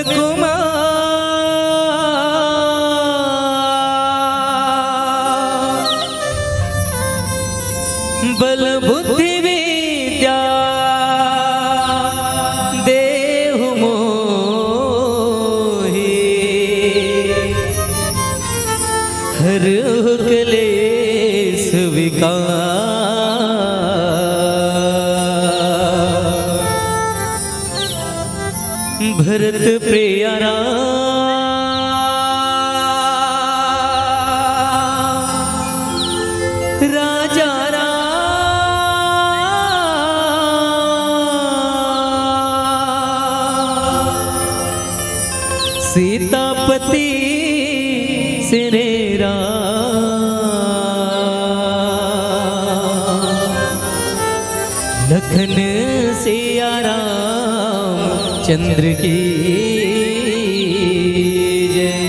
कुमार बल बुद्धि विद्या देहु मोहि हर क्लेश विकार भरत प्रिय राजा सीतापति सिने लखन सिया राम चंद्र की जय।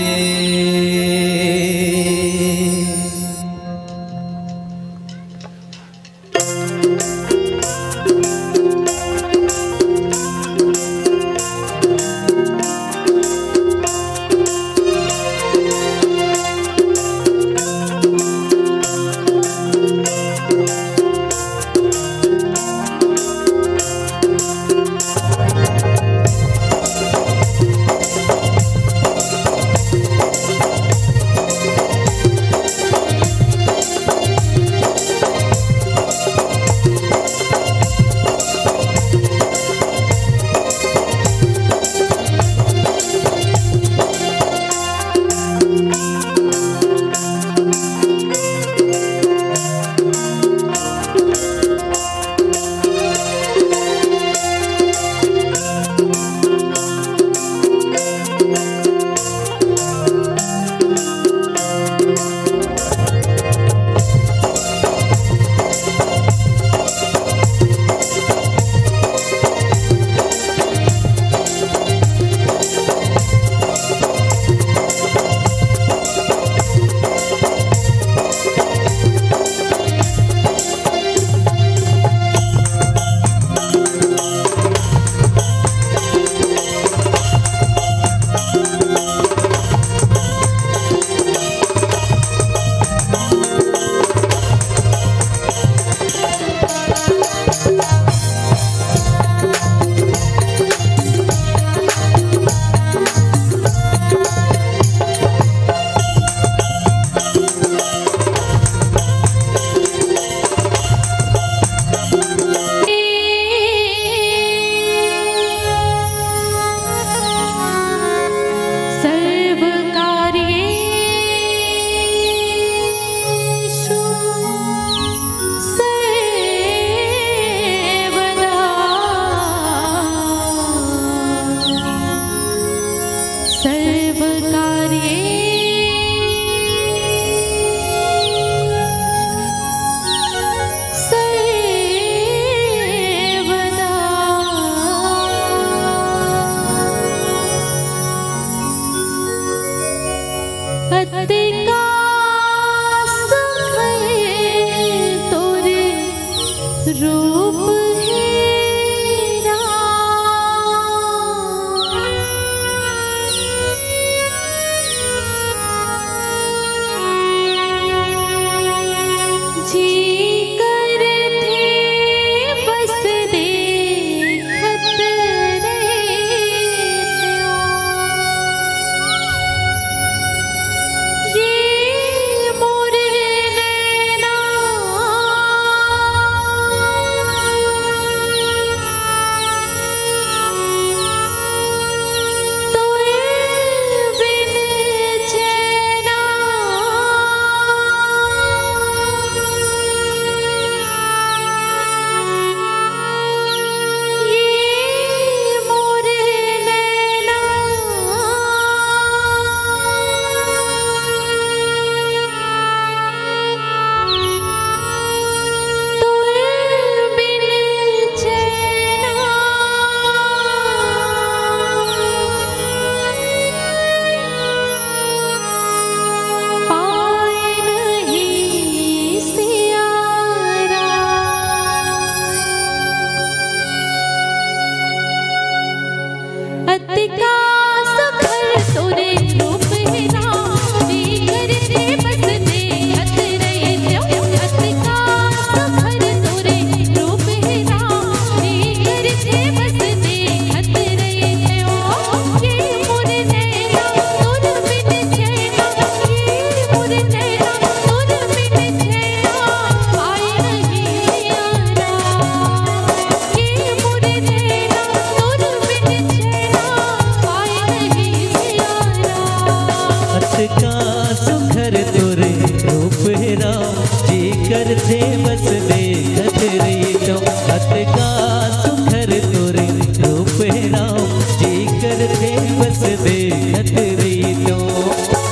बस देखत रही तो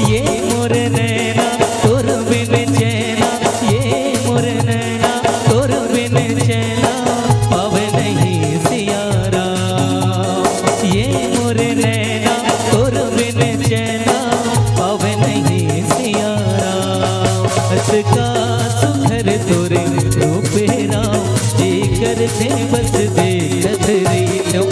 ये मोर नैना तोर बिन चैना, ये मोर नैना तोर बिन चैना पावे नहीं सियारा, ये मोर नैना तोर बिन चैना पावे नहीं सियारा। हंस का सुघर तोरे रूप राम जी करते बस देखत रही लो।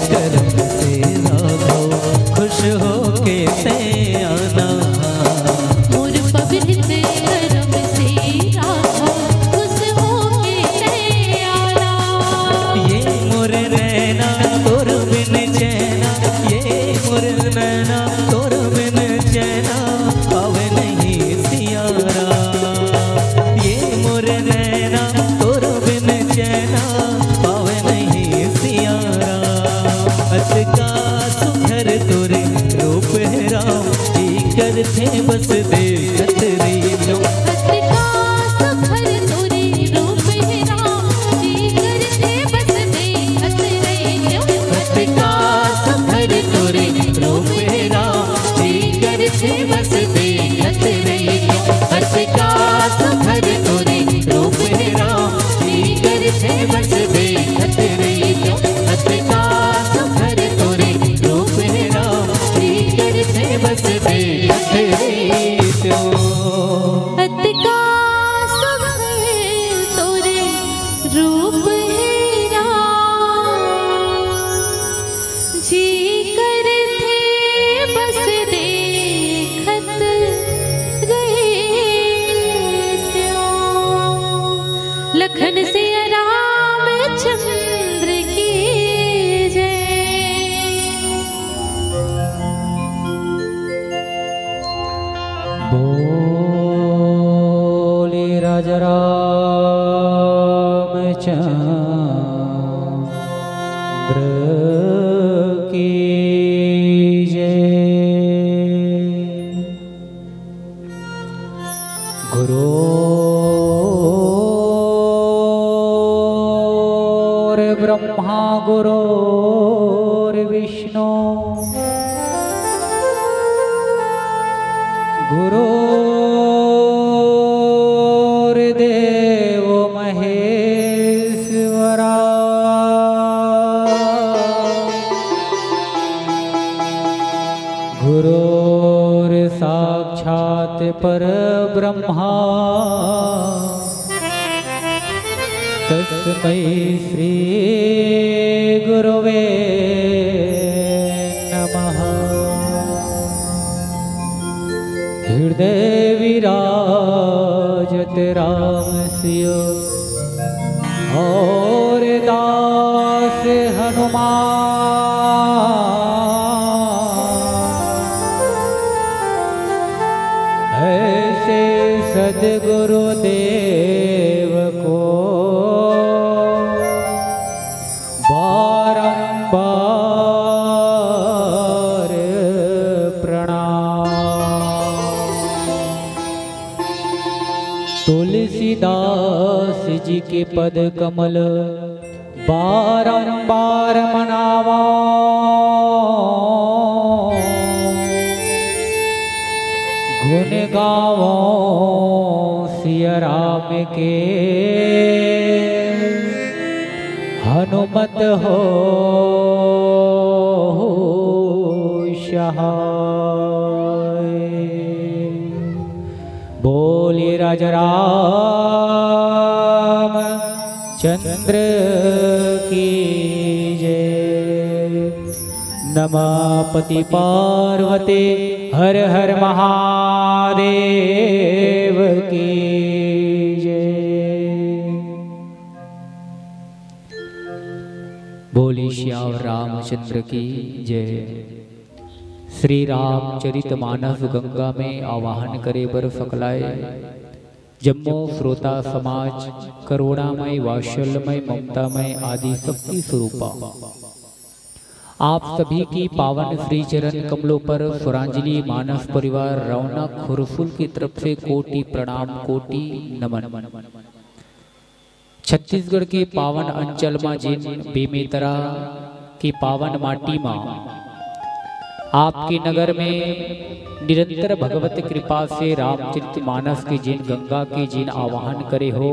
करम से राघव खुश हो के से आना, मोर पवित्र करम से राघव खुश हो के से आना। ये मोर नैना तोर बिन चैना, ये मोर नैना तोर बिन चैना पावे नहीं सियारा, ये मोर नैना तोर बिन चैना पावे नहीं सियारा। हंस का सुघर तोरे रूप राम जी करते बस देखत रही लो। हंस का सुघर तोरे रूप राम जी करते बस देखत रही लो। हंस का सुघर तोरे रूप राम जी करते बस देखत रही लो। हंस का सुघर तोरे रूप राम जी करते बस देखत रही लो। हंस का सुघर तोरे रूप राम जी करते बस देखत रही लो। हंस का सुघर तोरे रूप जी करते बस देखत रहे लखन से रामचंद्र की जय। बोले राजा रामचंद्र की जय। गुरुर्ब्रह्मा गुरुर्विष्णु गुरुर्देवो महेश्वरः। पर ब्रह्मा तस्मै श्री गुरुवे नमः। हृदय विराजत राम सिय और दास हनुमान। ऐसे सद्गुरुदेव को बारंबार प्रणाम। तुलसीदास जी के पद कमल बारंबार मनावा। गुण गावो सिया राम के हनुमत हो सहाय। बोलिए राजा राम चंद्र की जय। नमः पति पार्वती हर हर महादेव की जय। बोली श्याम रामचंद्र की जय। श्री रामचरितमानस गंगा में आवाहन करे बर सकलाए। जम्मो श्रोता समाज करुणामय वात्सल्यमय ममतामय आदि शक्ति स्वरूपा आप सभी की पावन श्री चरण कमलों पर स्वरांजलि मानस परिवार रौनक खुरफुल की तरफ से कोटि प्रणाम कोटि नमन। छत्तीसगढ़ के पावन अंचल मां जिन बेमेतरा की पावन माटी मां आपके नगर में निरंतर भगवत कृपा से रामचरितमानस के जिन गंगा के जिन आवाहन करे हो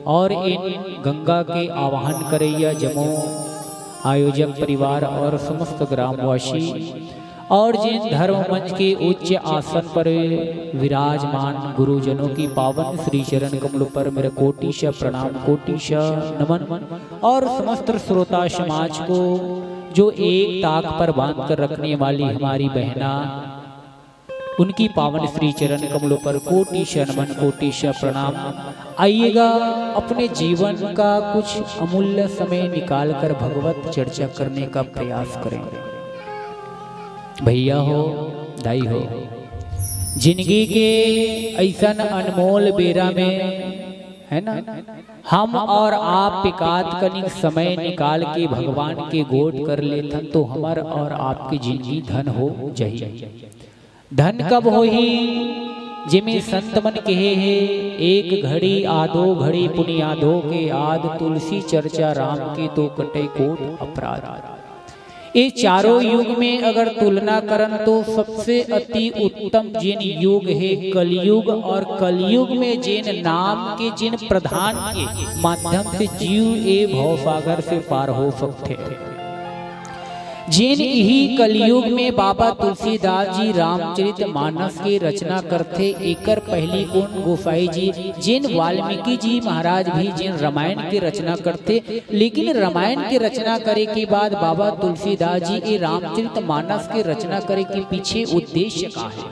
और इन गंगा के आवाहन करैया जमो आयोजक परिवार और समस्त ग्रामवासी और जिन धर्म मंच के उच्च आसन पर विराजमान गुरुजनों की पावन श्री चरण कमलों पर मेरा कोटिशा प्रणाम कोटिशा नमन। और समस्त श्रोता समाज को जो एक ताक पर बांध कर रखने वाली हमारी बहना उनकी पावन श्री चरण कमलों पर कोटिशा नमन कोटिशा प्रणाम। आइएगा अपने जीवन का कुछ अमूल्य समय निकालकर भगवत चर्चा करने का प्रयास करें। भैया हो दाई हो, जिंदगी के ऐसा अनमोल बेरा में है ना हम और आप एकाध कनिक समय निकाल के भगवान के गोद कर लेथन तो हमार और आपकी जिंदगी धन हो जाए। धन कब हो ही जिमे संत मन कहे है एक घड़ी आधो घड़ी पुनियाधो के आद तुलसी चर्चा राम के तो कटे कोट अपराध। ये चारों युग में अगर तुलना करन तो सबसे अति उत्तम जिन युग है कलयुग। और कलयुग में जिन नाम के जिन प्रधान के माध्यम से जीव ए भवसागर से पार हो सकते हैं। जिन ही कलयुग में बाबा तुलसीदास जी रामचरितमानस की रचना करते एकर पहली कौन गोसाई जी जिन वाल्मीकि जी महाराज भी जिन रामायण की रचना करते। लेकिन रामायण की रचना करे के बाद बाबा तुलसीदास जी ये रामचरितमानस की रचना करे के पीछे उद्देश्य का है।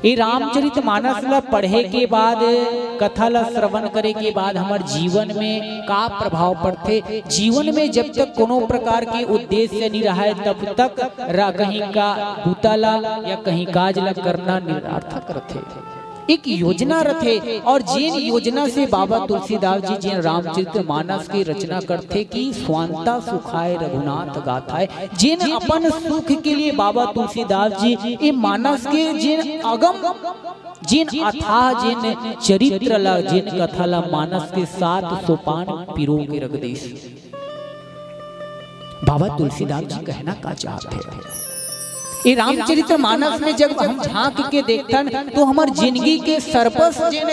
ये रामचरितमानस ला पढ़े के बाद कथा ला श्रवण करे के बाद हमारे जीवन में का प्रभाव पड़ते। जीवन में जब तक कोनो प्रकार के उद्देश्य नहीं रहा है तब तक कहीं का भूताला या कहीं काज ला करना निरर्थक रहते। एक योजना रथे और जिन योजना से बाबा तुलसीदास जी जिन रामचरितमानस की रचना करते कि स्वांता सुखाए रघुनाथ गाथाए। जिन अपन सुख के लिए बाबा तुलसीदास जी ये मानस के जिन अगम जिन अथाह जिन चरित्र ला जिन कथा ला मानस के 7 सोपान पिरो के रख दे। बाबा तुलसीदास जी कहना का चाहते हैं ये रामचरितमानस में जब हम झांक के देखतन तो हमार जिंदगी के सर्वस जिन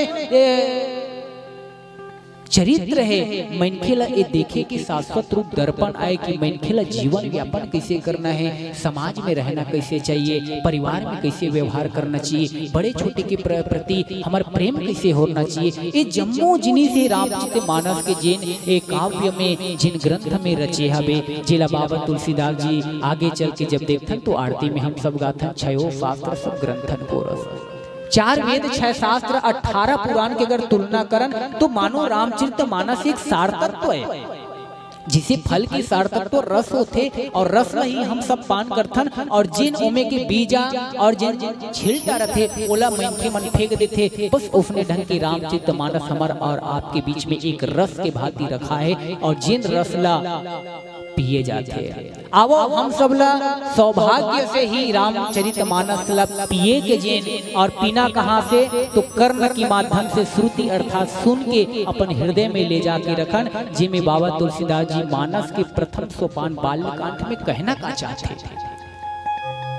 चरित्र है मनखेला ये देखे कि शाश्वत रूप दर्पण आए कि मनखेला जीवन व्यापन कैसे करना है, समाज में रहना कैसे चाहिए, परिवार में कैसे व्यवहार करना चाहिए, बड़े छोटे के प्रति हमारा प्रेम कैसे होना चाहिए। ये जम्मू जिनी से रामचरितमानस के जिन एक काव्य में जिन ग्रंथ में रचे हवे जिला बाबा तुलसीदास जी आगे चल के जब देखथन तो आरती में हम सब गाथन छयो शास्त्र सब ग्रंथन को रस, 4 वेद 6 शास्त्र 18 पुराण की अगर तुलना करन तो मानो रामचरितमानस एक सार्थत्व है, जिसे फल की सार्थत्व रस होते और रस में ही हम सब पान करथन और जिन ओमे के बीजा और जिन छिलटा रथे ओला मनखे मन फेंक देते। बस उसने ढंग की रामचरितमानस हमार और आपके बीच में एक रस के भांति रखा है और जिन रसला पिए जाते हैं। आवो हम सबला सौभाग्य से ही रामचरितमानस ला पिए के जेन और पीना कहाँ से तो कर्ण की माध्यम से श्रुति अर्थात सुन के अपन हृदय में ले जाके रखन, जिसमें बाबा तुलसीदास जी मानस के प्रथम सोपान बाल्यकांड में कहना का चाहते थे।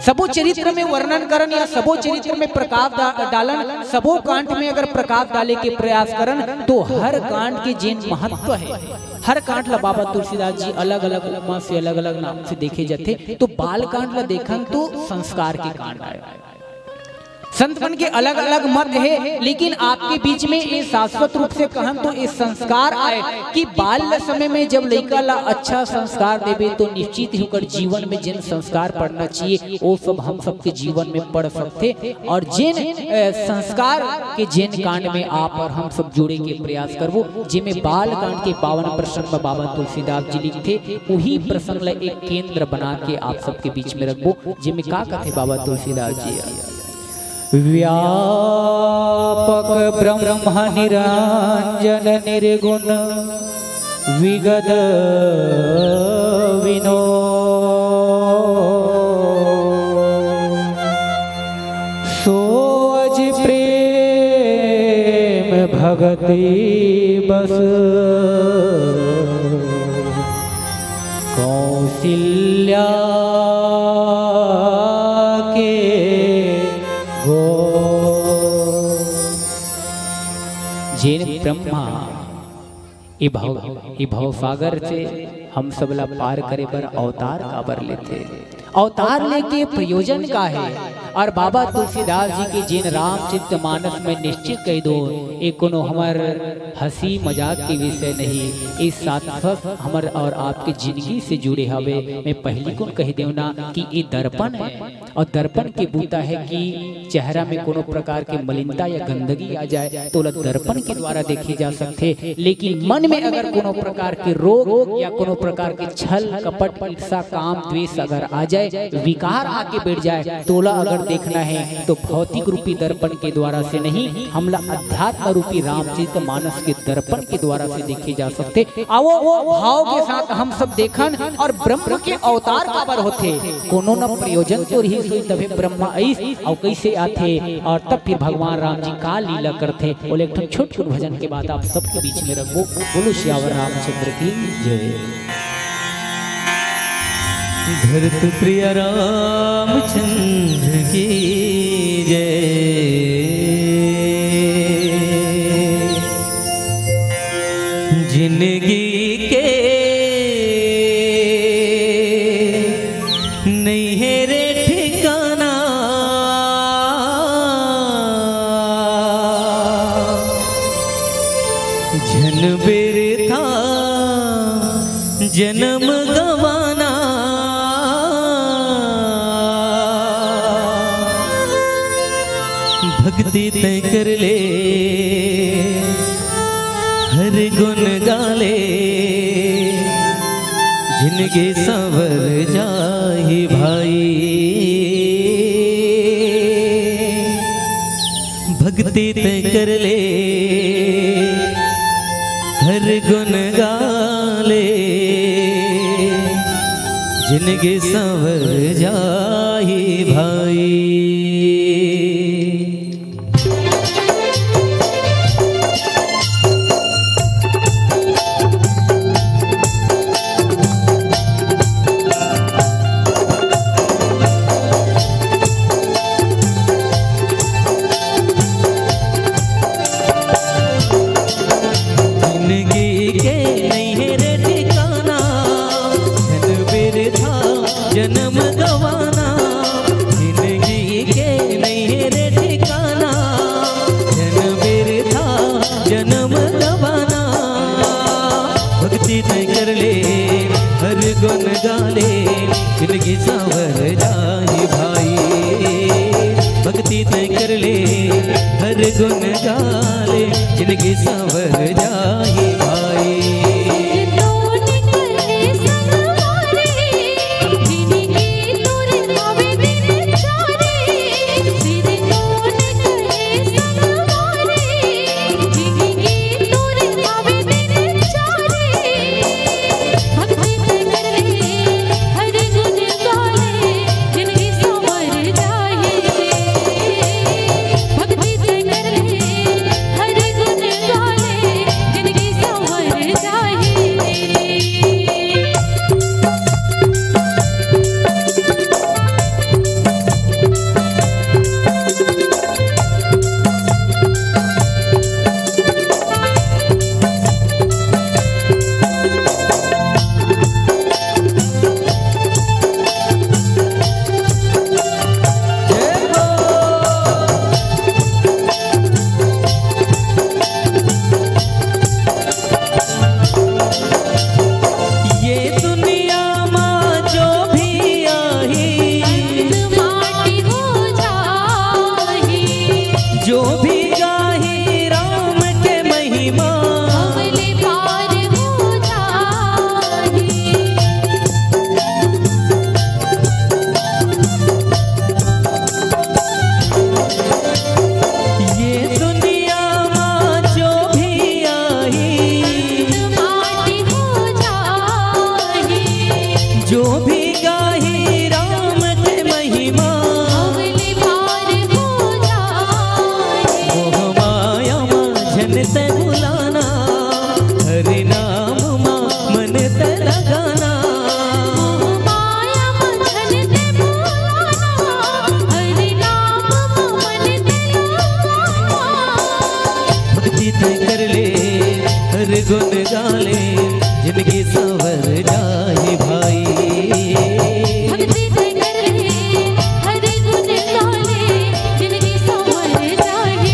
सबो चरित्र में वर्णन करन या सबो चरित्र में प्रकाश डालन, सबो कांड में अगर प्रकाश डाले के प्रयास करन तो हर कांड के जिन महत्व है, हर कांड ला बाबा तुलसीदास जी अलग अलग उपमा से अलग अलग नाम से देखे जाते। तो बाल कांड ला देखन तो संस्कार के कांड आए, संतपन के अलग अलग मत है, लेकिन आपके बीच में ये शाश्वत रूप से कहन तो इस संस्कार आए कि बाल्य समय में जब लड़का ला अच्छा संस्कार देवे तो निश्चित ही होकर जीवन में जिन संस्कार पढ़ना चाहिए वो सब हम सबके जीवन में पढ़ सकते। और जिन संस्कार के जिन कांड में आप और हम सब जुड़े के प्रयास करवो, जिनमें बाल कांड के 52 प्रसंग में बाबा तुलसीदास जी लिखे, वही प्रसंग ला एक केंद्र बना के आप सबके बीच में रखबो, जिनमें का कथे बाबा तुलसीदास जी व्यापक ब्रह्म निरंजन निर्गुण विगत विनो सोज प्रेम भगति बस कौशल्या जिन ब्रह्मा ये भाव सागर से हम सबला पार करे पर अवतार काबर लेते, अवतार लेके प्रयोजन का है। और बाबा तुलसीदास जी के जिन रामचरितमानस में निश्चित कह दो ये कोनो हमार हंसी मजाक के विषय नहीं, इस साथ हमार और आपके जिंदगी से जुड़े हवे। मैं पहली को कह देव ना कि ये दर्पण है और दर्पण के बूता है कि चेहरा में कोनो प्रकार के मलिनता या गंदगी आ जाए तो दर्पण के द्वारा देखे जा सकते, लेकिन मन में अगर कोनो प्रकार के रोग या कोनो प्रकार के छल कपट ईर्ष्या काम द्वेष अगर आ जाए, विकार आके बैठ जाए, तोला अगर देखना है तो भौतिक रूपी दर्पण के द्वारा से नहीं, हमला अध्यात्म रूपी रामचरितमानस के दर्पण के द्वारा से देखे जा सकते। आओ वो भाव के साथ हम सब देखन और ब्रह्म के अवतार काबर होते, कोनो न प्रयोजन तो रही सोई तभी ब्रह्मा ऐस और कैसे आते और तब फिर भगवान राम जी का लीला करते। बोले एक छोट छोट भजन के बाद आप सबके बीच में रखो। बोलो श्यावर रामचंद्र की जय। धरत प्रिय रामचंद्र की जय। जिंदगी के नहीं है रे ठिकाना, जन बिरथा जन्म गवाना, भक्ति तय कर ले हर गुण गाले, जिनके संवर जाहि भाई। भक्ति तय कर ले हर गुण गाले, जिनके संवर जाहि भाई। जिनके भक्ति तय कर ले हर गुण गाले जिंदगी संवर जाए भाई। भक्ति तय कर ले हर गुण गाले जिंदगी संवर जाए भाई। गुण गाले जिंदगी संवर जाए भाई। भक्ति से कर ले हर गुण गाले जिंदगी संवर जाए।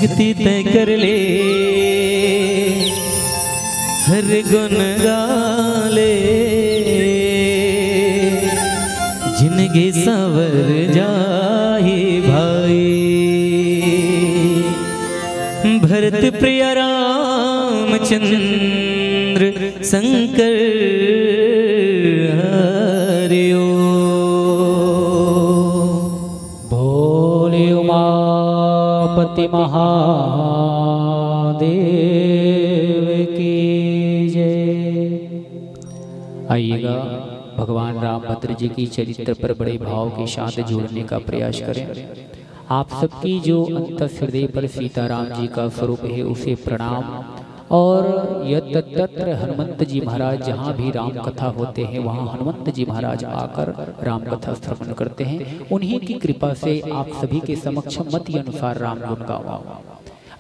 भक्ति तय कर ले हर गुण गाले जिनके संवर जाए भाई भरत प्रिय रामचंद्र शंकर हरिओ भोले उमापति महादेव की जय। आइएगा भगवान रामभद्र जी की चरित्र पर बड़े भाव के साथ जोड़ने का प्रयास करें। आप सबकी जो अंतस हृदय पर सीताराम जी का स्वरूप है उसे प्रणाम। और यत्र हनुमंत जी महाराज जहाँ भी राम कथा होते हैं वहाँ हनुमंत जी महाराज आकर राम कथा श्रवण करते हैं। उन्हीं की कृपा से आप सभी के समक्ष मति अनुसार राम गुण गावा।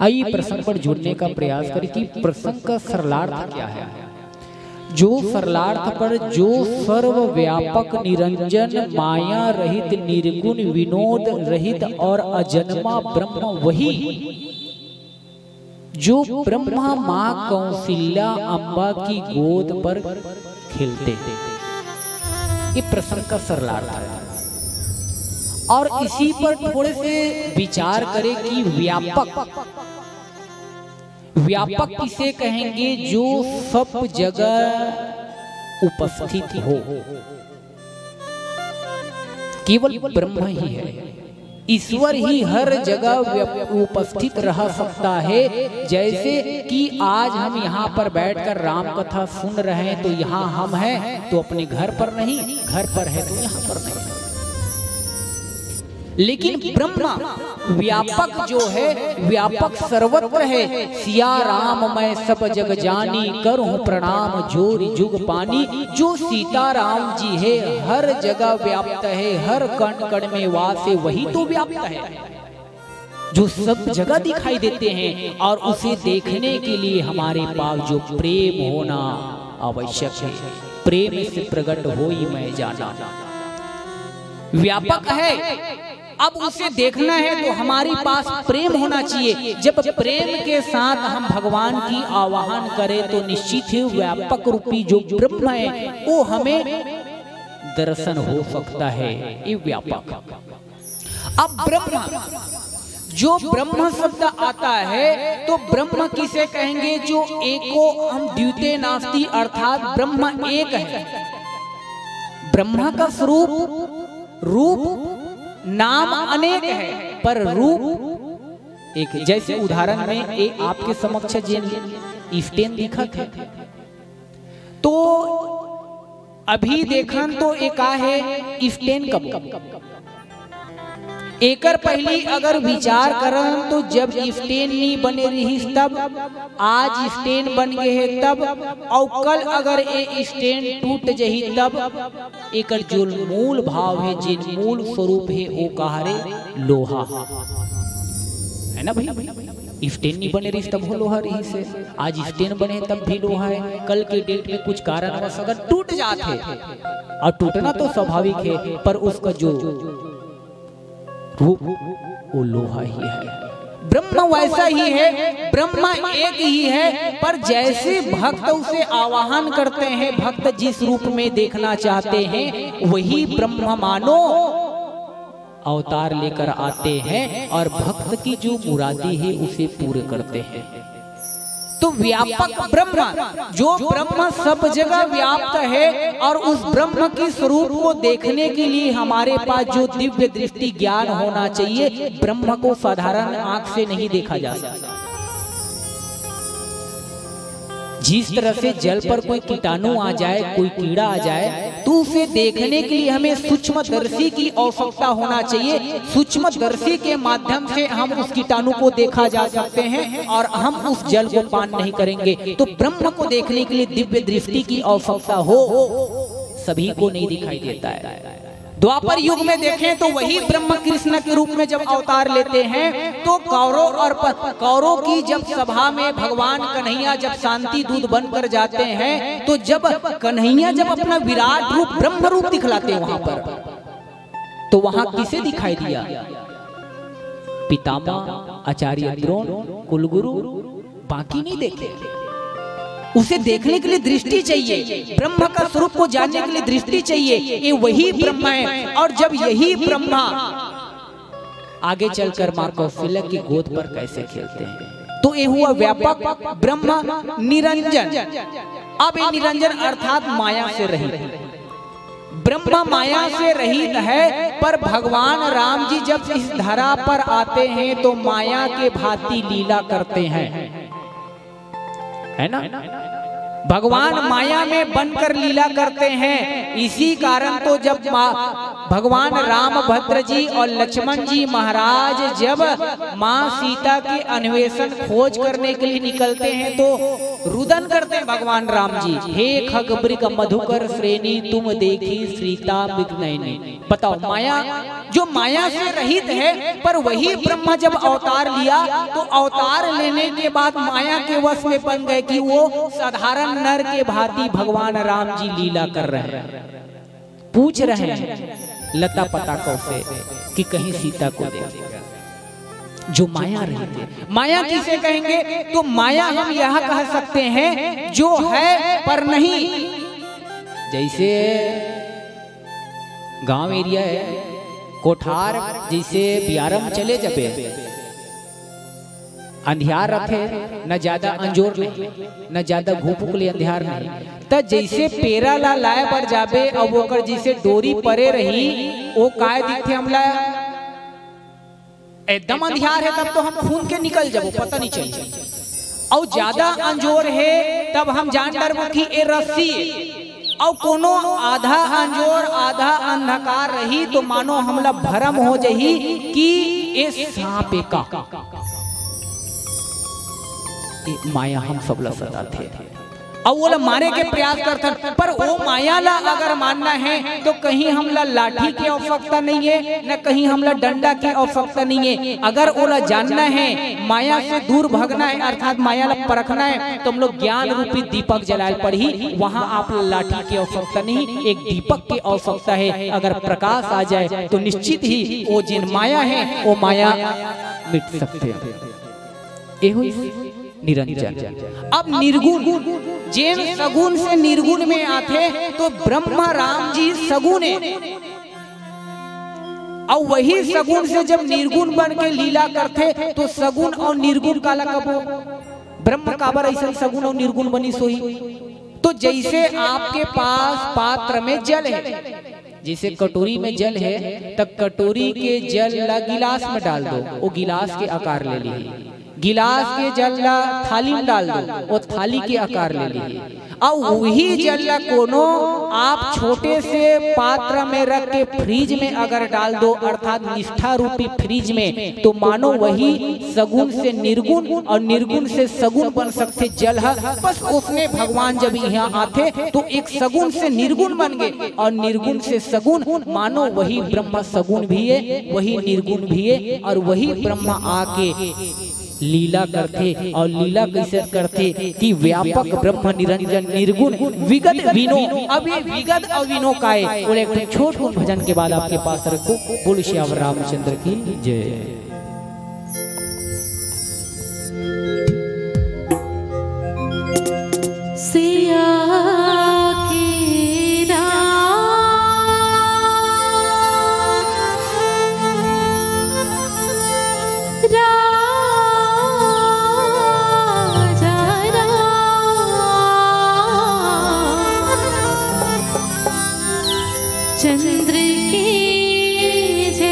आइए प्रसंग पर जुड़ने का प्रयास करें कि प्रसंग का सरलार्थ क्या है। जो सरलार्थ पर जो सर्वव्यापक निरंजन माया रहित निर्गुण विनोद रहित और अजन्मा ब्रह्म वही जो ब्रह्मा माँ कौशल्या अम्बा की गोद पर खेलते हैं। ये प्रसंग का सरलार्थ है। और इसी पर थोड़े से विचार करें कि व्यापक किसे कहेंगे? जो सब जगह उपस्थित हो, केवल ब्रह्म ही है। ईश्वर ही हर जगह उपस्थित रह सकता है। जैसे कि आज हम यहाँ पर बैठकर राम कथा सुन रहे हैं तो यहाँ हम हैं तो अपने घर पर नहीं, घर पर है तो यहाँ पर नहीं। लेकिन ब्रह्मा व्यापक जो है व्यापक सर्वत्र है। सिया राम मैं सब जग जानी करूं प्रणाम जोरी जुग पानी। जो सीताराम जी है हर जगह व्याप्त है, हर कण कण में वास है, वही तो व्याप्त है जो सब जगह दिखाई देते हैं। और उसे देखने के लिए हमारे पास जो प्रेम होना आवश्यक है। प्रेम से प्रकट होई मैं जाना। व्यापक है, अब उसे देखना है तो हमारे पास प्रेम होना चाहिए। जब प्रेम के साथ हम भगवान की आवाहन करें तो निश्चित ही व्यापक रूपी जो ब्रह्म है वो हमें दर्शन हो सकता है। ये व्यापक। अब ब्रह्म, जो ब्रह्म शब्द आता है तो ब्रह्म किसे कहेंगे? जो एको हम द्वितीय नास्ति अर्थात ब्रह्म एक है। ब्रह्म का स्वरूप रूप नाम अनेक है पर रूप एक। जैसे उदाहरण में एक आपके समक्ष स्टेन दिखत है तो अभी देखन तो एक है स्टेन कब एकर पहली अगर विचार करन तो जब स्टेन नहीं बने रही तब, आज स्टेन बन गए है तब, और कल अगर ये स्टेन टूट जही तब। एकर जो मूल भाव है जिन मूल स्वरूप है वो कहारे लोहा है ना भाई। स्टेन नहीं बने रही तब हो लोहा रही से, आज स्टेन बने तब भी लोहा है। कल के डेट में कुछ कारणवश अगर टूट जाते और टूटना तो स्वाभाविक है पर उसका जो रूप वो लोहा ही है। ब्रह्म वैसा ही है, ब्रह्म एक ही है पर जैसे भक्त उसे आवाहन करते हैं, भक्त जिस रूप में देखना चाहते हैं वही ब्रह्म मानो अवतार लेकर आते हैं और भक्त की जो मुरादी है उसे पूरे करते हैं। तो व्यापक ब्रह्म, जो ब्रह्म सब जगह व्याप्त है और उस ब्रह्म के स्वरूप को देखने के लिए हमारे पास जो दिव्य दृष्टि ज्ञान होना चाहिए। ब्रह्म को साधारण आंख से नहीं देखा जा सकता। जिस तरह से जल पर कोई कीटाणु आ जाए, कोई कीड़ा आ जाए तो उसे देखने के लिए हमें सूक्ष्मदर्शी की आवश्यकता होना चाहिए। सूक्ष्मदर्शी के माध्यम से हम उस कीटाणु को देखा जा सकते हैं और हम उस जल को पान नहीं करेंगे। तो ब्रह्म को देखने के लिए दिव्य दृष्टि की आवश्यकता हो, सभी को नहीं दिखाई देता है। द्वापर युग में देखें तो वही ब्रह्म कृष्ण के रूप में जब अवतार लेते हैं तो कौरव की जब सभा में भगवान कन्हैया जब शांति दूत बनकर जाते हैं तो जब कन्हैया जब अपना विराट रूप ब्रह्म रूप दिखलाते हैं वहां पर, तो वहां किसे दिखाई दिया? पितामह आचार्य द्रोण, कुलगुरु बाकी नहीं देखे। उसे देखने के लिए दृष्टि चाहिए, ब्रह्म का स्वरूप को जानने के लिए दृष्टि चाहिए। ये वही ब्रह्मा है। और जब यही ब्रह्मा आगे चलकर मां कौशल्या की गोद पर कैसे खेलते हैं, तो ये हुआ व्यापक ब्रह्म निरंजन। अब ये निरंजन अर्थात माया से रहित। ब्रह्मा माया से रहित है, पर भगवान राम जी जब इस धरा पर आते हैं तो माया के भांति लीला करते हैं, है ना। भगवान माया में बनकर लीला करते हैं। इसी कारण तो जब भगवान रामभद्र जी और लक्ष्मण जी महाराज जब माँ सीता की अन्वेषण खोज करने के लिए निकलते हैं तो रुदन करते हैं भगवान राम जी, हे खगब्रिक मधुकर श्रेणी तुम देखी सीता बिघ्नैनी। बताओ, माया जो माया से रहित है, पर वही ब्रह्मा जब अवतार लिया तो अवतार लेने के बाद माया के वश में बन गए कि वो साधारण नर के भांति भगवान राम जी लीला कर रहे हैं। पूछ रहे हैं लता पताकों से कि कहीं सीता को देखेगा, जो माया रहती है। माया किसे कहेंगे? तो माया हम यह कह सकते हैं जो है पर नहीं। जैसे गांव एरिया है, कोठार जैसे बियारम चले जबे अंधियार रखे, न ज्यादा अंजोर नहीं, न ज्यादा घूप के लिए अंधियार नहीं। त जैसे पेरा ला लाए पर जाबे अब ओकर जैसे डोरी परे रही, वो काय दिखे हमला एकदम अंधियार है, तब तो हम खून के निकल जाबो, पता नहीं चली। और ज्यादा अंजोर है तब हम जान डरबो कि ए रस्सी और कोनो आधा अंजोर आधा अंधकार रही तो मानो हमला भरम हो जही कि ए सांप का माया हम सब ला सदा थे और वो मारे के प्रयास करते। पर वो माया ला अगर मानना है तो कहीं हमला लाठी की आवश्यकता नहीं है, न कहीं हमला डंडा की आवश्यकता नहीं है। अगर ओला जानना है, माया से दूर भागना है, अर्थात माया ला परखना है, तो हम लोग ज्ञान रूपी दीपक जलाल पर ही, वहाँ आप लाठी की आवश्यकता नहीं, एक दीपक की आवश्यकता है। अगर प्रकाश आ जाए तो निश्चित ही वो जिन माया है वो माया मिट सकते हैं। निरंजन। अब निर्गुण, जेन सगुण से निर्गुण में आते तो ब्रह्मा राम जी सगुण है, और वही सगुण से जब निर्गुण बन के लीला करते तो सगुण और निर्गुण काला कबो ब्रह्म काबर ऐसा सगुण और निर्गुण बनी सोई। तो जैसे आपके पास पात्र में जल है, जैसे कटोरी में जल है, तब कटोरी के जल ला गिलास में डाल दो, वो गिलास के आकार ले लीजिए। गिलास के जल ला थाली में डाल दो, वो थाली के आकार ले लीजिए। और वही जल ला कोनो आप छोटे से पात्र में रख के फ्रीज में अगर डाल दो, अर्थात निष्ठा रूपी फ्रीज में, तो मानो वही सगुण से निर्गुण और निर्गुण से सगुण बन सकते जल है। बस उसमें भगवान जब यहाँ आते तो एक सगुण से निर्गुण बन गए, और निर्गुण से सगुण, मानो वही ब्रह्मा सगुण भी है, वही निर्गुण भी है, और वही ब्रह्मा आके लीला करते। और लीला कैसे करते कि व्यापक ब्रह्म निरंजन निर्गुण विगत विनो। अब ये विगत और विनो का है। और एक छोट भजन के बाद आपके पास रखो। बोल श्याम रामचंद्र की जय। सिया चंद्र की जय,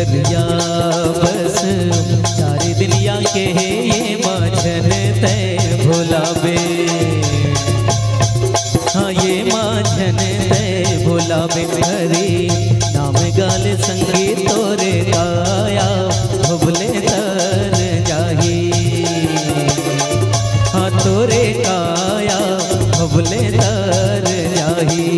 नजरिया बस चार दुनिया के ये माझन तय भुलावे। हाँ ये माझन तय भुलावे हरी नाम गाल संगी तोरे काया भुबले तर जाही। हाँ तोरे काया भुबले तर जाही।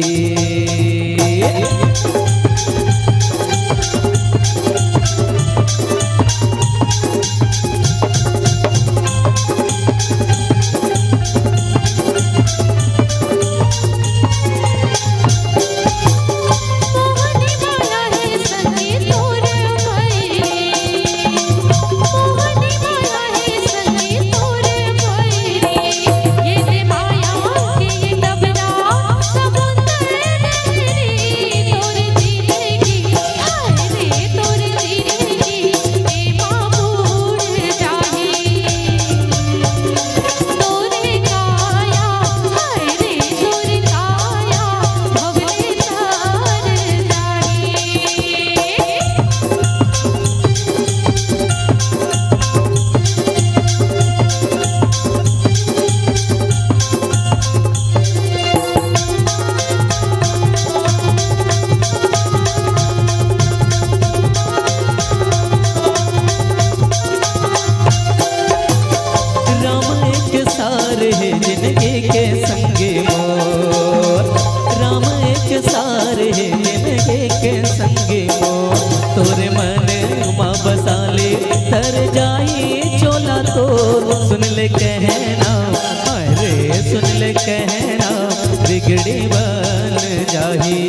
तोरे मन माँ बसाले तर जाई चोला तो सुन ले कहना अरे सुन ले कहना बिगड़ी बन जाही।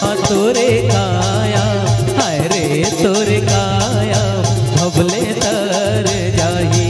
हाँ तोरे काया अरे तोरे काया भबले तर जाही।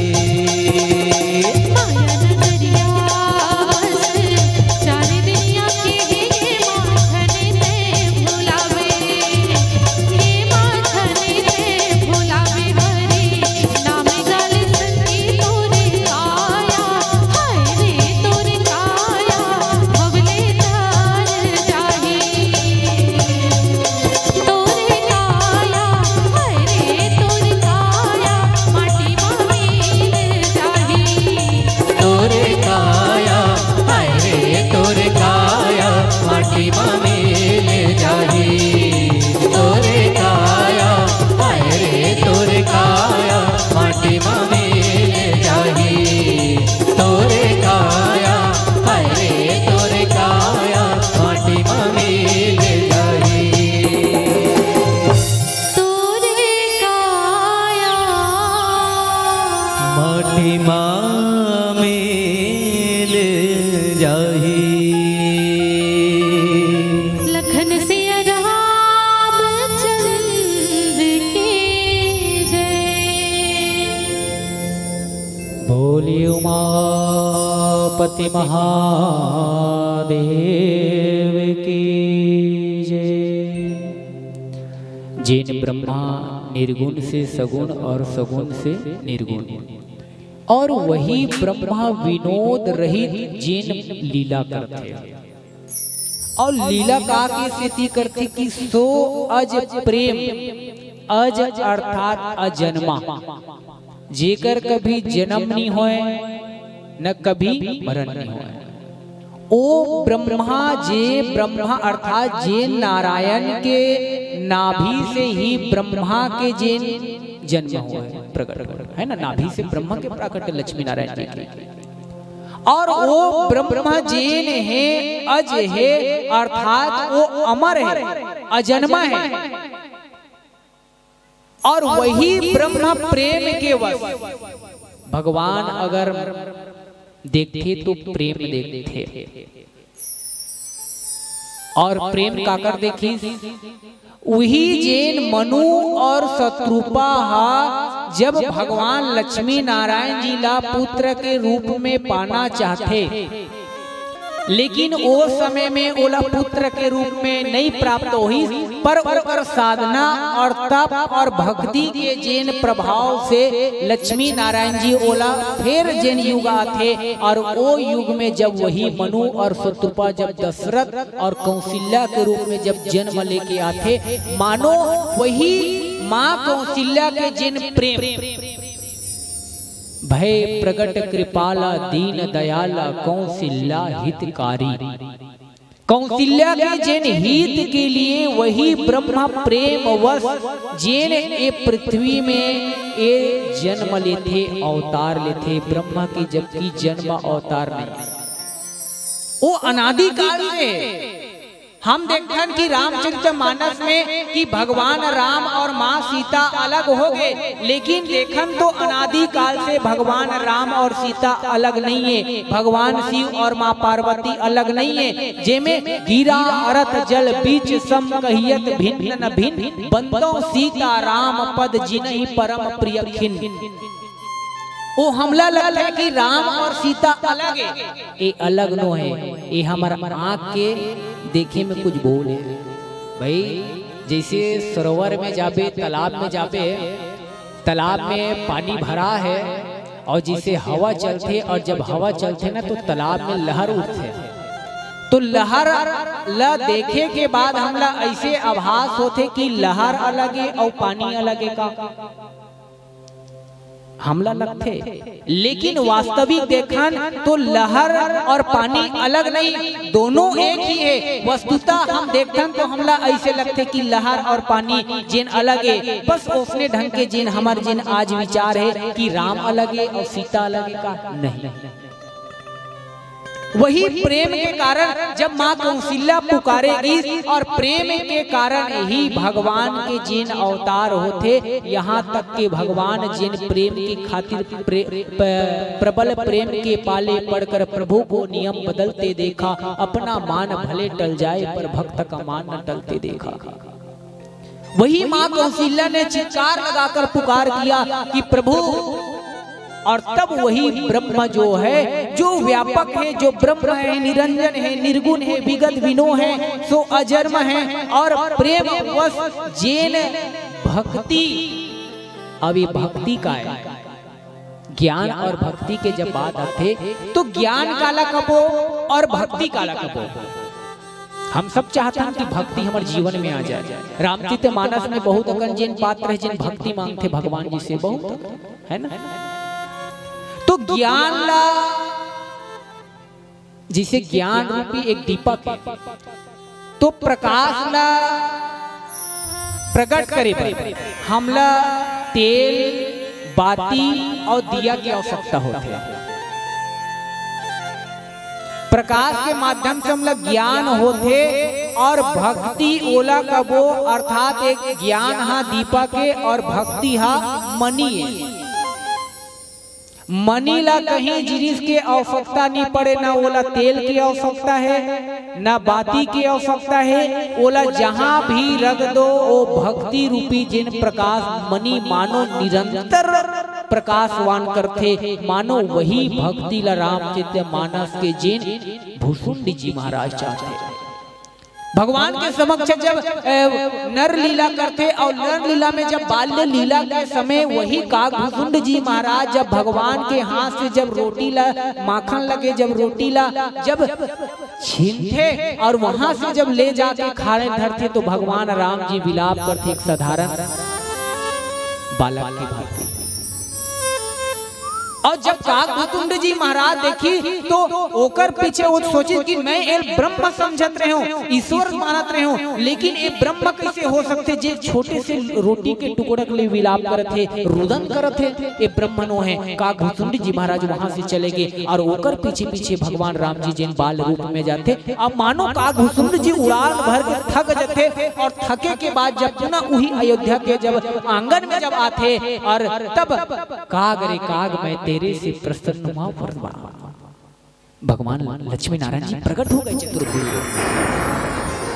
उमापति महादेव की जय। जिन ब्रह्मा निर्गुण से सगुण और सगुण से निर्गुण और वही ब्रह्मा विनोद रहित जिन लीला करते और लीला का की स्थिति करते कि सो अज प्रेम अज अर्थात अजन्मा जेकर कभी जन्म नहीं होए न कभी मरण नहीं होए। ओ ब्रह्मा जे ब्रह्मा अर्थात जे नारायण के नाभि से ही ब्रह्मा के जे जन्म हुआ है प्रकट है ना। नाभि से ब्रह्मा के प्रकट लक्ष्मी नारायण जी के और वो ब्रह्मा जैन है अज है अर्थात वो अमर है अजन्मा है और वही ब्रह्मा प्रेम के वश। भगवान अगर देखते तो प्रेम देखते और प्रेम काकर देखी वही जैन मनु और शत्रुपा जब भगवान लक्ष्मी नारायण जी ला पुत्र के रूप में पाना चाहते लेकिन वो समय में ओला पुत्र के रूप में नहीं प्राप्त हुई पर ओकर साधना और तप और भक्ति के जेन प्रभाव से लक्ष्मी नारायण जी ओला फिर जेन युग आथे और वो युग में जब वही मनु और शत्रुपा जब दशरथ और कौशल्या के रूप में जब जन्म लेके आते, मानो वही माँ कौशल्या के जिन प्रेम भय प्रगट कृपाला दीन दयाला कौशल्या हितकारी, कौशल्या के जिन हित के लिए वही ब्रह्मा प्रेम वश जिन ये पृथ्वी में ये जन्म लेते अवतार लेते। ब्रह्मा की जबकि जन्म अवतार नहीं, वो अनादि काल से हम देखते कि रामचरितमानस में कि भगवान राम और माँ सीता अलग हो गए, लेकिन देखन तो अनादि काल से भगवान राम और सीता अलग नहीं है, भगवान शिव और माँ पार्वती अलग नहीं है। जेमे गिरा अरथ जल बीच सम कहियत भिन्न न भिन्न, बंदो सीता राम पद जिनहि परम प्रिय खिन। वो हमला लगता है कि राम और सीता अलग है, ये अलग नो है, ये हमारा आँख के देखे में कुछ बोल है भाई। जैसे सरोवर में जाबे, तालाब में जाबे, तालाब में पानी भरा है और जैसे हवा चलते और जब हवा चलते ना तो तालाब में लहर उठते, तो लहर ला देखे के बाद हमला ऐसे आभास होते कि लहर अलग है और पानी अलग है का हमला लगते, लेकिन वास्तविक देखन तो लहर और पानी अलग नहीं, दोनों एक ही है। वस्तुतः हम देखन तो हमला ऐसे लगते कि लहर और पानी जिन अलग है, बस उसने ढंग के जिन हमारे जिन आज विचार है कि राम अलग है और सीता अलग है का नहीं। वही प्रेम के कारण जब माँ कौशल्या पुकारेगी और प्रेम के कारण ही भगवान के जिन अवतार होते, यहाँ तक के भगवान जिन प्रेम के खातिर प्रबल प्रेम के पाले पड़कर प्रभु को नियम बदलते देखा, अपना मान भले टल जाए पर भक्त का मान न टलते देखा। वही माँ कौशल्या ने चित्कार लगाकर पुकार किया कि प्रभु, और तब वही ब्रह्म जो है, जो व्यापक है, जो ब्रह्म है, निरंजन है, निर्गुण है, विगत विनो है, सो अजन्म है और प्रेम वश जेन भक्ति, अभी भक्ति का है ज्ञान और भक्ति के जब बात आते तो ज्ञान काला कपो और भक्ति काला कपो। हम सब चाहते हैं कि भक्ति हमारे जीवन में आ जाए। रामचरितमानस में बहुत अगन जिन पात्र है जिन भक्ति मांगते भगवान जी से, बहुत है ना। तो ज्ञान ला, जिसे ज्ञान रूपी एक दीपक है, तो प्रकाश ला प्रकट करे हमला तेल, बाती और दिया की आवश्यकता होती है। प्रकाश के माध्यम से हमला ज्ञान होते और भक्ति ओला कबो, अर्थात एक ज्ञान हा दीपक है और भक्ति हा मनी है। मनी ला कहीं जिनिस की आवश्यकता नहीं पड़े, ना ओला तेल की आवश्यकता है, ना बाती की आवश्यकता है, ओला जहां भी रख दो वो भक्ति रूपी जिन प्रकाश मनी मानो निरंतर प्रकाशवान करते, मानो वही भक्ति ला रामचरितमानस के जिन भुसुंडी जी महाराज चाहते। भगवान के समक्ष जब नर लीला करते और नर लीला में जब बाल्य लीला के समय वही काकभुसुंड जी महाराज जब भगवान के हाथ से जब रोटी ला माखन लगे, जब रोटी ला जब छीनते और वहां से जब ले जाके खाने धरते तो भगवान राम जी विलाप करते एक साधारण बालक की भांति। और जब काकभुसुंड जी महाराज देखी तो ओकर पीछे वो सोची कि मैं एक ब्रह्म समझत रहे हूँ, ईश्वर मानत रहे हूँ, लेकिन ये ब्रह्म कैसे हो सकते जे छोटे से रोटी के टुकड़े के लिए विलाप करते, रुदन करते, ये ब्रह्म नो है। काकभुसुंड जी महाराज वहां से चले गए और ओकर पीछे पीछे भगवान राम जी जिन बाल रूप में जाते। अब मानो काकभुसुंड जी उड़ान भर के थक जाते और थके के बाद जब पुनः वही अयोध्या के जब आंगन में जब आते और तब काग रे काग मैं तेरे से प्रसन्न हुआ, भगवान लक्ष्मी नारायण जी प्रकट हो गए चतुर्भुज।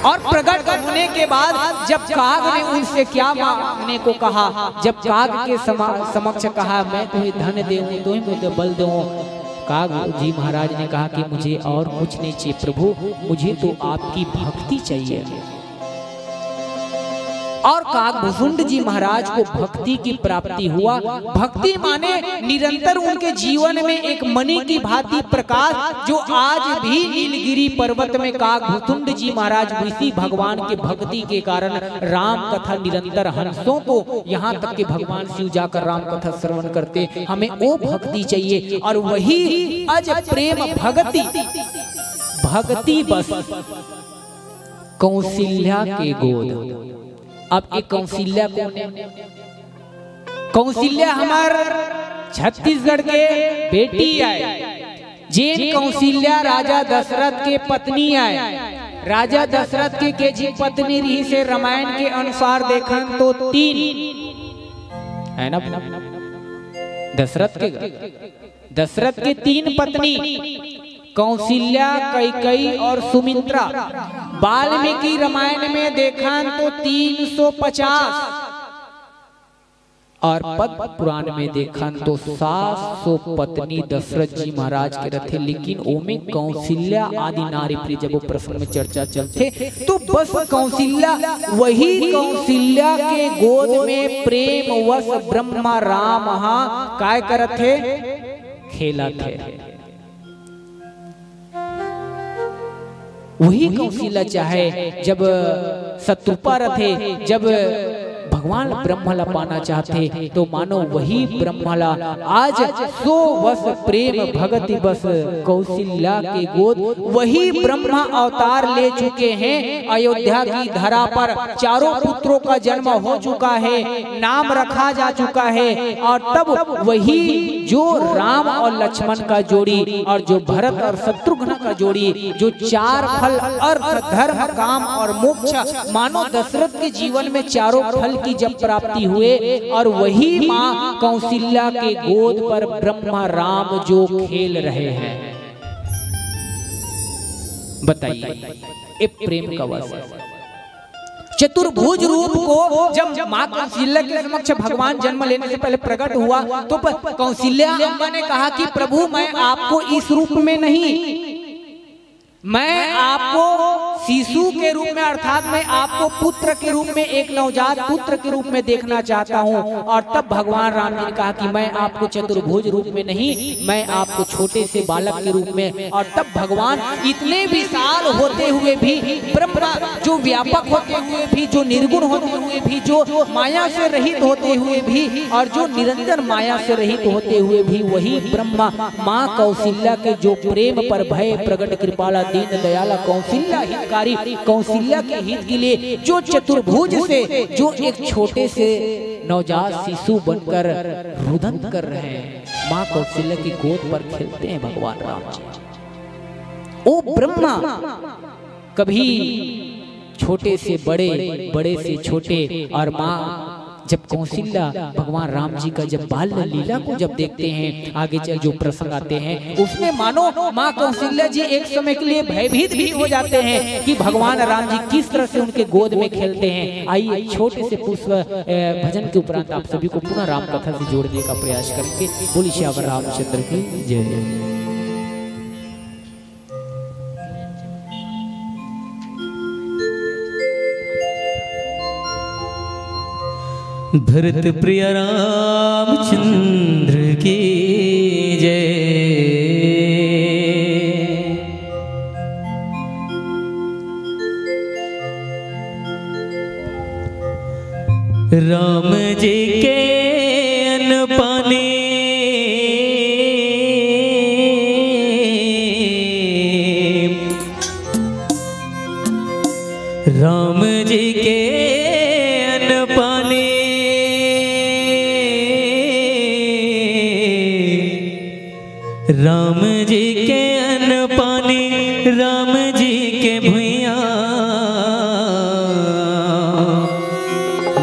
और प्रकट होने के बाद जब काग ने उनसे क्या मांगने को कहा, जब काग के समक्ष कहा मैं तुम्हें धन दूं, तुम्हें मुझे बल दूं, काग जी महाराज ने कहा कि मुझे और कुछ नहीं चाहिए प्रभु, मुझे तो आपकी भक्ति चाहिए। और काकभूषुंड जी महाराज को भक्ति की प्राप्ति हुआ। भक्ति माने निरंतर उनके जीवन में एक मणि की भांति प्रकाश, जो आज भी नीलगिरी पर्वत में काकभूषुंड जी महाराज इसी भगवान के भक्ति के कारण राम कथा निरंतर हंसों को यहाँ तक कि भगवान शिव जाकर राम कथा श्रवण करते। हमें वो भक्ति चाहिए और वही अज प्रेम भक्ति बस कौशल्या के गोद। अब एक कौशल्या कौन है? कौशल्या हमार छत्तीसगढ़ के बेटी आए, जैन कौशल्या राजा दशरथ के पत्नी आए। राजा दशरथ के जी पत्नी रही से रामायण के अनुसार देखन तो 3 है ना। दशरथ के 3 पत्नी कौशल्या, कैकेयी और सुमित्रा। वाल्मीकि रामायण में देखन तो 350 और पद्म पुराण में देखन तो 700 पत्नी दशरथ जी महाराज के रथे। लेकिन ओमे कौशल्या आदि नारी प्रिय जब वो प्रसंग में चर्चा चलते तो बस कौशल्या, वही कौशल्या के गोद में प्रेम वश ब्रह्मा राम काय करत थे, खेला थे। वही कौशल्या चाहे जब शत्रुपा रथे, जब भगवान ब्रह्मला पाना चाहते तो मानो वही ब्रह्मला आज 100 वर्ष प्रेम भगति बस कौशल्या के गोद। वही ब्रह्मा अवतार ले चुके हैं अयोध्या की धरा पर। चारों पुत्रों का जन्म हो चुका है, नाम रखा जा चुका है। और तब वही जो राम और लक्ष्मण का जोड़ी और जो भरत और शत्रुघ्न का जोड़ी, जो 4 फल अर्थ धर्म काम और मोक्ष, मानो दशरथ के जीवन में चारों फल की जब प्राप्ति हुए और वही मां कौशल्या के गोद पर ब्रह्मा राम जो खेल रहे हैं। बताइए ये प्रेम का वश। चतुर्भुज रूप को जब मां कौशल्या के समक्ष भगवान जन्म लेने से पहले प्रकट हुआ तो कौशल्या अम्बा ने कहा कि प्रभु मैं आपको इस रूप में नहीं, मैं आपको शिशु के रूप में अर्थात मैं आपको पुत्र के रूप में, एक नवजात पुत्र के रूप में देखना चाहता हूँ। और तब भगवान राम जी ने कहा कि मैं आपको चतुर्भुज रूप में नहीं, मैं आपको छोटे से बालक के रूप में। और तब भगवान इतने विशाल होते हुए भी, ब्रह्मा जो व्यापक होते हुए भी, जो निर्गुण होते हुए भी, जो माया से रहित होते हुए भी और जो निरंतर माया से रहित होते हुए भी, वही ब्रह्मा माँ कौशल्या के जो प्रेम पर भय प्रकट कृपाला दीन दयाला कौशल्या हितकारी, कौशल्या के हित के लिए जो चतुर्भुज से जो एक छोटे से नवजात शिशु बनकर रुदन कर रहे हैं, माँ कौशल्या की गोद पर खेलते हैं भगवान राम जी। ओ ब्रह्मा कभी छोटे से बड़े, बड़े से छोटे, और माँ जब कौशल्या भगवान राम जी का जब बाल लीला को जब देखते हैं, आगे चल जो प्रसंग आते हैं उसमें मानो माँ कौशल्या जी एक समय के लिए भयभीत भी हो जाते हैं कि भगवान राम जी किस तरह से उनके गोद में खेलते हैं। आइए छोटे से पुष्प भजन के उपरांत आप सभी को पुनः राम कथा से जोड़ने का प्रयास करेंगे। बोलिए श्यावर रामचंद्र की जय। भरत प्रिय रामचंद्र की जय। राम जी के अन पाने राम जी के अन पाने राम जी के अन्न पानी राम जी के भुइया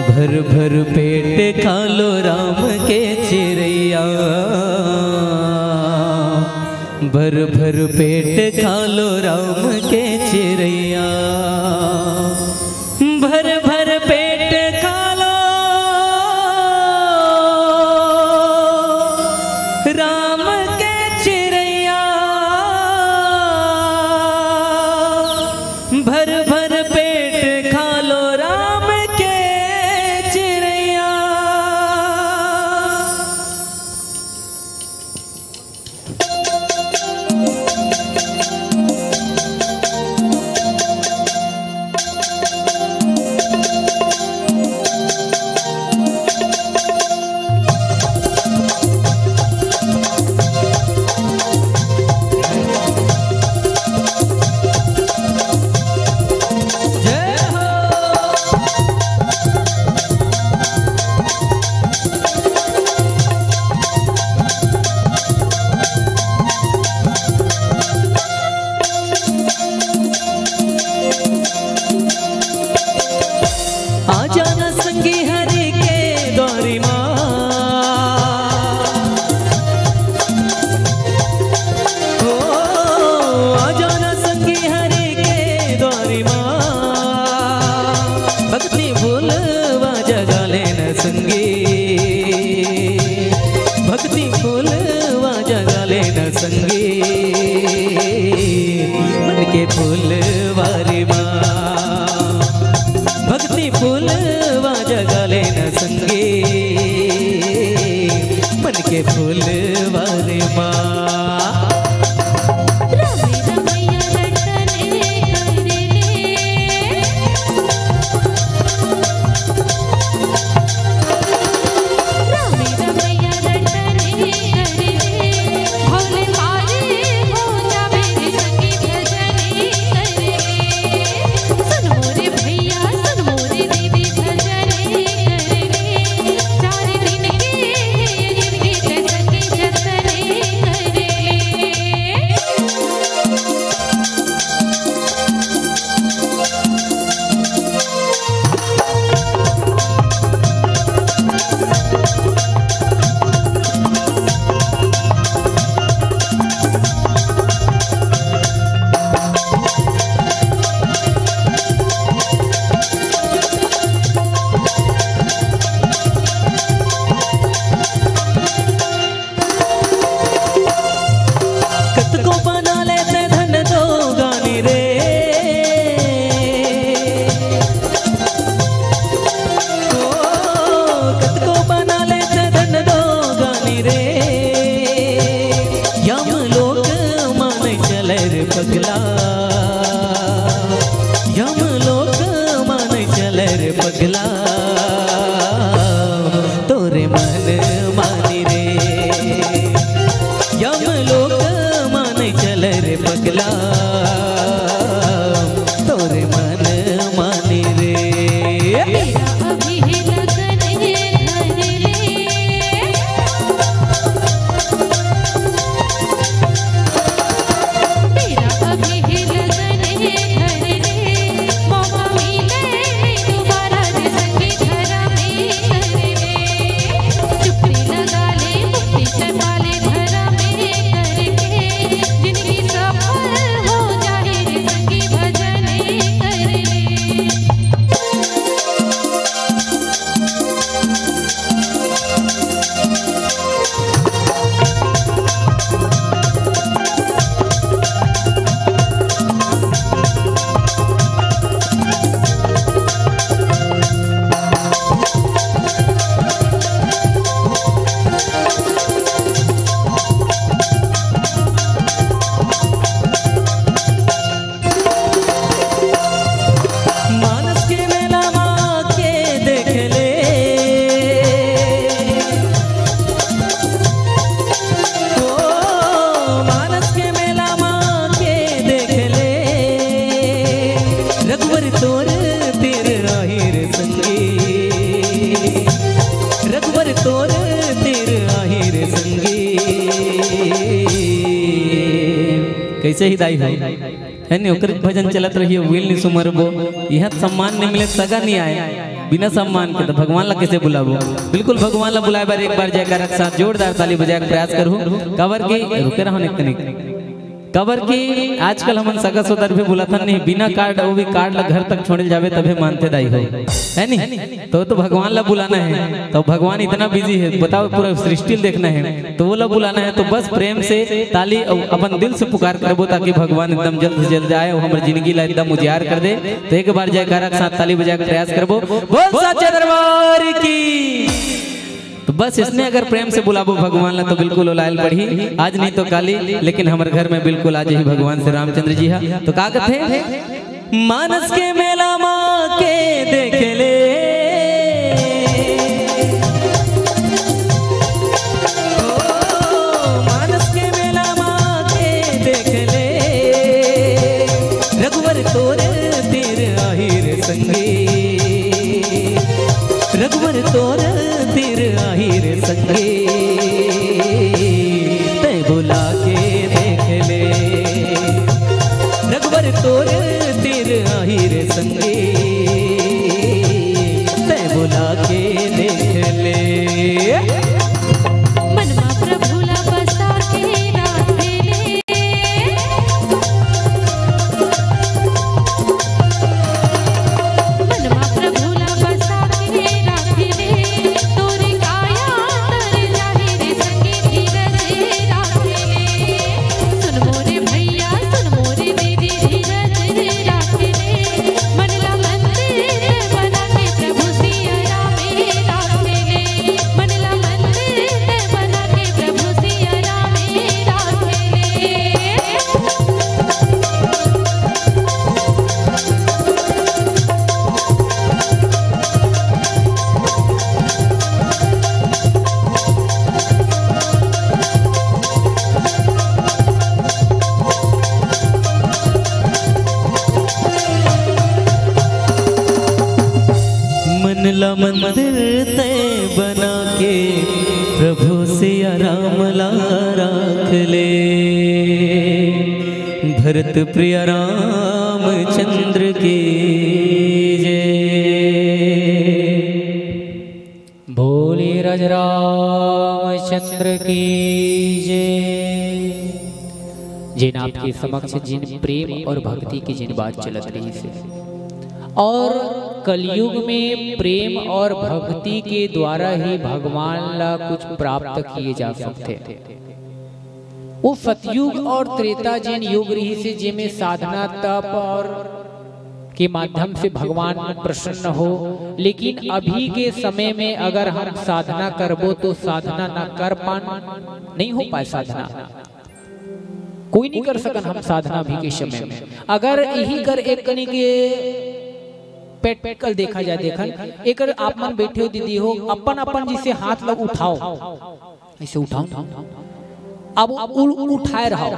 भर भर पेट खा लो राम के चिड़ैया भर भर पेट खा लो राम के चिड़ैया भर भर पेट खा लो राम के चिड़ैया भर भर पेट खा लो राम के की फूलवा जगा लेना संगे मन के फूलवा रे माँ। पगला यम लोक मान चल रे पगला तोरे मन मानी रे यम लोक मान चल रे पगला तोरे मन मानी रे। कैसे ही दाई है नहीं ओकर भजन चलत रहिए विल नहीं सुमरबो यह सम्मान नहीं मिले सगा नहीं आए बिना सम्मान के तो भगवान ला कैसे बुलाबो। बिल्कुल भगवान ला बुलाए बार एक बार जयकार के साथ जोरदार ताली बजाए प्रयास करूँ कवर की रुके रहो निक कवर की आजकल हम सगा सोदर भी बुलाथन नहीं बिना कार्ड वो भी कार्ड ला घर तक छोड़ जावे तभी मानते दाई हो है नहीं तो भगवान ला बुलाना है तो भगवान इतना बिजी है बताओ पूरा सृष्टि देखना है तो वो ला बुलाना है तो बस प्रेम से ताली अपन दिल से पुकार करबो ताकि भगवान एकदम जल्द से जल्द आए और हमारे जिंदगी ला एकदम उजियार कर दे। तो एक बार जयकारा के साथ ताली बजा के प्रयास करबो बोल सच्चे दरबार की। तो बस इसने अगर प्रेम से बुलाबो भगवान ला तो बिल्कुल लायल पढ़ी आज नहीं तो काली लेकिन हमारे घर में बिल्कुल आज ही भगवान श्री रामचंद्र जी है। तो का कहते मानस के मेला माँ के देख ले मानस के मेला माँ के देख ले रघुवर तोरे तीर आहिर संगे रघुवर तोरे तीर आहिर संगे ते बुला के देख ले रघुवर तोरे तीर आहिर संगे सुनला मंदिर तय बना के प्रभु से आराम ला राख ले। भरत प्रिय रामचंद्र की बोले राज रामचंद्र की जय। जिन आपके समक्ष जिन प्रेम और भक्ति की जिन बात चलत रही से, और कलयुग में प्रेम और भक्ति के द्वारा ही भगवान ला कुछ प्राप्त किए जा सकते। वो सतयुग और त्रेता जिन युग रही से जिनमें साधना तप और के माध्यम से भगवान प्रसन्न हो, लेकिन अभी के समय में अगर हम साधना करबो तो साधना ना कर पान नहीं हो पाए। साधना कोई नहीं कर सकन हम साधना अभी के समय में। अगर यही कर एक कनी के पेट पेट कल देखा जाए, देखन एक आप मन बैठे हो दीदी हो, अपन अपन जिसे हाथ लग उठाओ, ऐसे उठाओ, अब उठाए रहो।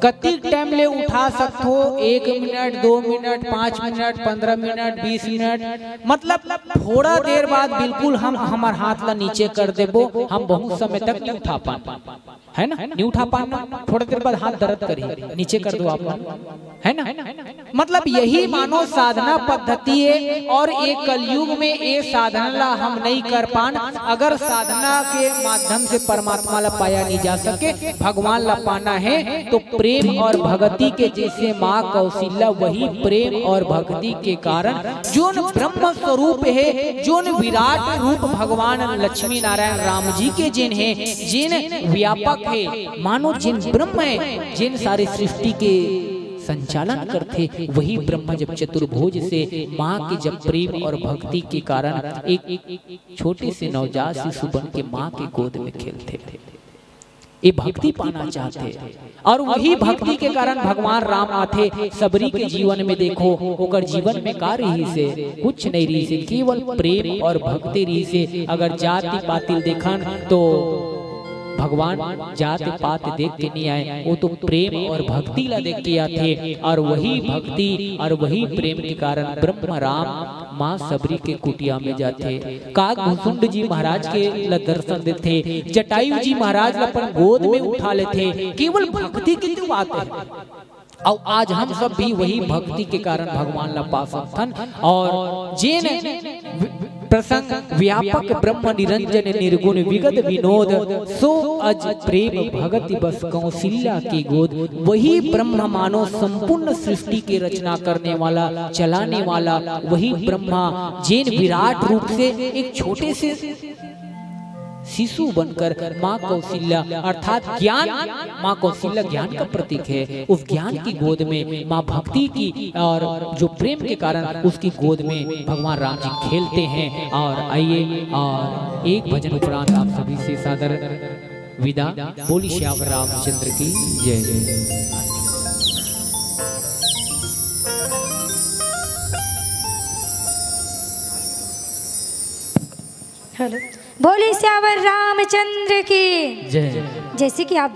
कतिक टाइम ले उठा सकते हो? 1 minute, 2 minute, 5 minute, 15 minute, 20 minute, मतलब थोड़ा देर बाद बिल्कुल हम हमार हाथ ला नीचे कर देबो, हम बहुत समय तक नहीं उठा पान, है ना? नहीं उठा पाना, थोड़ा देर बाद हाथ दर्द करी, नीचे कर दो आप, है ना? मतलब यही मानो साधना पद्धति है। और एक कलयुग में ये साधना ला हम नहीं कर पान। अगर साधना के माध्यम से परमात्मा ला पाया नहीं जा सके, भगवान ला पाना है तो प्रेम और भक्ति के जैसे माँ कौशल्या वही प्रेम और भक्ति के कारण जोन ब्रह्म स्वरूप है, जोन विराट रूप भगवान लक्ष्मी नारायण राम जी के जिन है, जिन व्यापक है, मानो जिन ब्रह्म है, जिन सारी सृष्टि के संचालन करते, वही ब्रह्मा जब चतुर्भुज से माँ के जब प्रेम और भक्ति के कारण एक छोटे से नवजात शिशु बन के माँ के गोद में खेलते थे। ये भक्ति पाना चाहते, और वही भक्ति के कारण भगवान राम आते। सबरी के जीवन में देखो, ओकर जीवन में का रही से कुछ नहीं रही से, केवल प्रेम और भक्ति रही से। अगर जाति पातिल देखन तो भगवान जात पात देख के नहीं आए, वो तो प्रेम और भक्ति ला देख के आते। और वही भक्ति और वही प्रेम के कारण ब्रह्म राम माँ सबरी के कुटिया में जाते। काग भुसुंड जी महाराज के ला दर्शन देते, जटायु जी महाराज ला अपन गोद में उठा लेते, केवल भक्ति की तो बात है। और आज हम सब भी वही भक्ति के कारण भगवान ला पा सकथन। और जिन प्रसंग व्यापक ब्रह्म निरंजन निर्गुण विगत विनोद, सो अज प्रेम भगति बस कौशल्या की गोद। वही ब्रह्म मानो संपूर्ण सृष्टि की रचना करने वाला, चलाने वाला वही ब्रह्मा, जिन विराट रूप से एक छोटे से शिशु बनकर माँ कौशल्या अर्थात ज्ञान, माँ कौशल्या ज्ञान का प्रतीक है, उस ज्ञान की गोद में माँ भक्ति की और जो प्रेम के कारण उसकी गोद में भगवान राम जी खेलते हैं। और आइए और एक भजन उपरांत आप सभी से सादर विदा। बोली श्याम रामचंद्र की जय। हेलो, बोली श्यावर रामचंद्र की जय। जैसे कि आप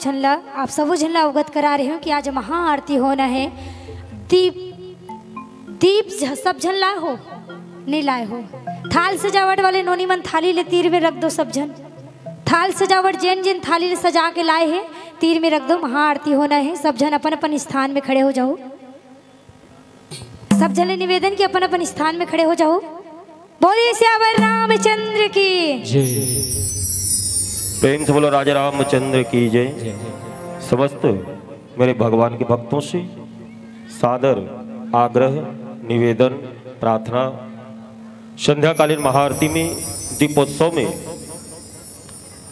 सब झंडा अवगत करा रहे हो कि आज महाआरती होना है। दीप सब झन लाए हो, नहीं लाए हो? थाल सजावट वाले नोनी मन थाली ले तीर में रख दो। सब झन थाल सजावट जिन जिन थाली ले सजा के लाए हैं तीर में रख दो। महाआरती होना है। सब झन अपन अपन स्थान में खड़े हो जाओ। सब झन निवेदन कि अपन अपन स्थान में खड़े हो जाओ। बोलिए श्यावर रामचंद्र की जय। प्रेम से बोलो राजा रामचंद्र की जय। समस्त मेरे भगवान के भक्तों से सादर आग्रह, निवेदन, प्रार्थना, संध्याकालीन महाआरती में दीपोत्सव में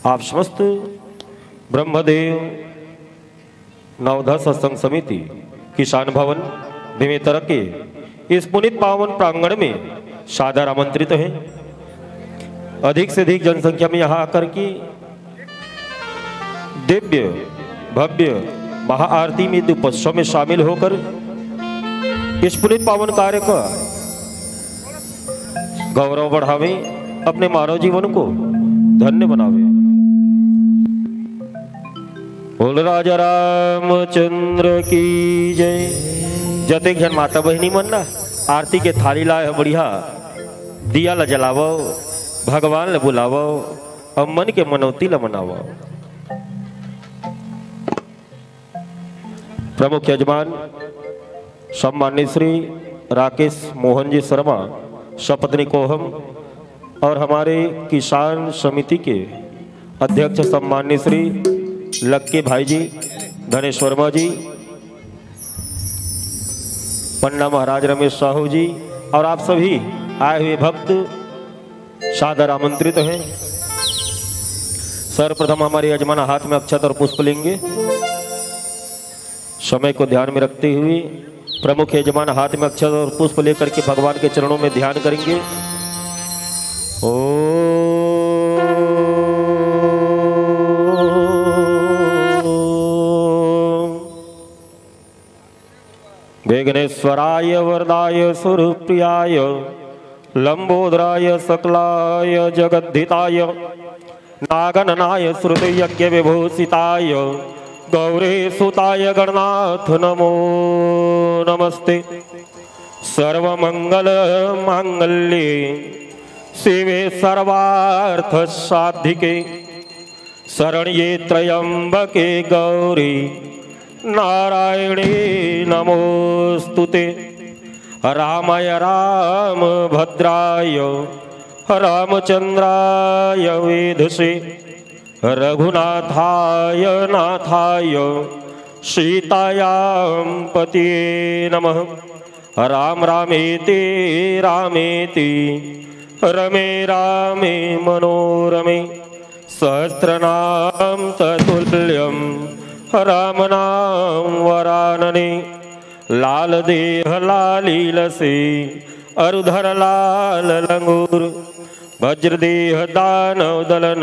आप समस्त ब्रह्मदेव नवधा सत्संग समिति किसान भवन बेमेतरा के इस पुनित पावन प्रांगण में सादर आमंत्रित हैं। अधिक से अधिक जनसंख्या में यहाँ आकर के दिव्य भव्य महाआरती में दीपोत्सव में शामिल होकर इस पुनित पावन कार्य का गौरव बढ़ावे, अपने मानव जीवन को धन्य बनावे। बोल राजा रामचंद्र की जय। जते जन माता बहनी मन ना आरती के थाली लाए बढ़िया दिया ला जलावो, भगवान ला बुलावो और मन के मनौती ला मनावो। प्रमुख यजमान सम्मानित श्री राकेश मोहन जी शर्मा सपत्नी कोहम और हमारे किसान समिति के अध्यक्ष सम्मानित श्री लक्के भाई जी, धनेश वर्मा जी, पन्ना महाराज रमेश साहू जी और आप सभी आए हुए भक्त सादर आमंत्रित हैं। सर्वप्रथम हमारे यजमान हाथ में अक्षत और पुष्प लेंगे। समय को ध्यान में रखते हुए प्रमुख यजमान हाथ में अक्षत और पुष्प लेकर के भगवान के चरणों में ध्यान करेंगे। विघ्नेश्वराय वरदाय सुरप्रियाय लंबोदराय सकलाय जगद्धिताय नागननाय श्रुति यज्ञ विभूषिताय गौरी सुताय गणनाथ नमो नमस्ते। सर्वमंगल मांगल्ये शिवे सर्वार्थ साधिके शरण्ये त्र्यंबके गौरी नारायणे नमोस्तुते। रामाय राम भद्राय रामचंद्राय वेधसे रघुनाथाय नाथाय सीतायां पतिये नमः। राम रामेति रामेति रमे रामे मनोरमे सहस्रनाम ततुल्यं राम नाम वरानने। लाल देह लालीलसे अरुधर लाल लंगूर वज्रदेह दानव दलन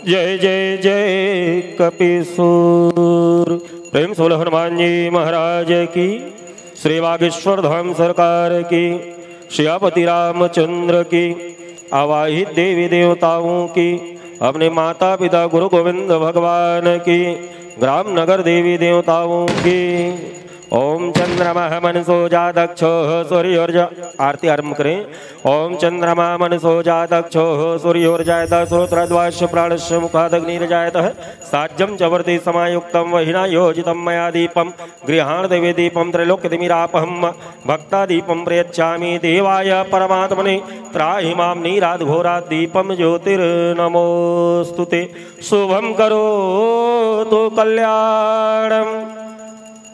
जय जय जय कपिसूर। प्रेम से बोलो हनुमान जी महाराज की, श्री बागेश्वर धाम सरकार की, श्रीपति रामचंद्र की, आवाहित देवी देवताओं की, अपने माता पिता गुरु गोविंद भगवान की, ग्राम नगर देवी देवताओं की। ओम चंद्रमा मनसो जादक्षो सूर्योर्जा। आरती आरंभ करें। ओम चंद्रमा मनसो जादक्षो सूर्योर्जायत श्रोत्रद्वास्य प्राणस्य मुखादग्निर्जायतः साज्यं चवर्ति समायुक्तं वहिना योजितं मया दीपं गृहाण देवी दीपं त्रैलोक्यतिमिरापहं भक्तादीपं प्रयच्छामि देवाय परमात्मने त्राहि मां नीराद्घोरात् दीपं ज्योतिर्नमोस्तुते। शुभं करोतु कल्याणम्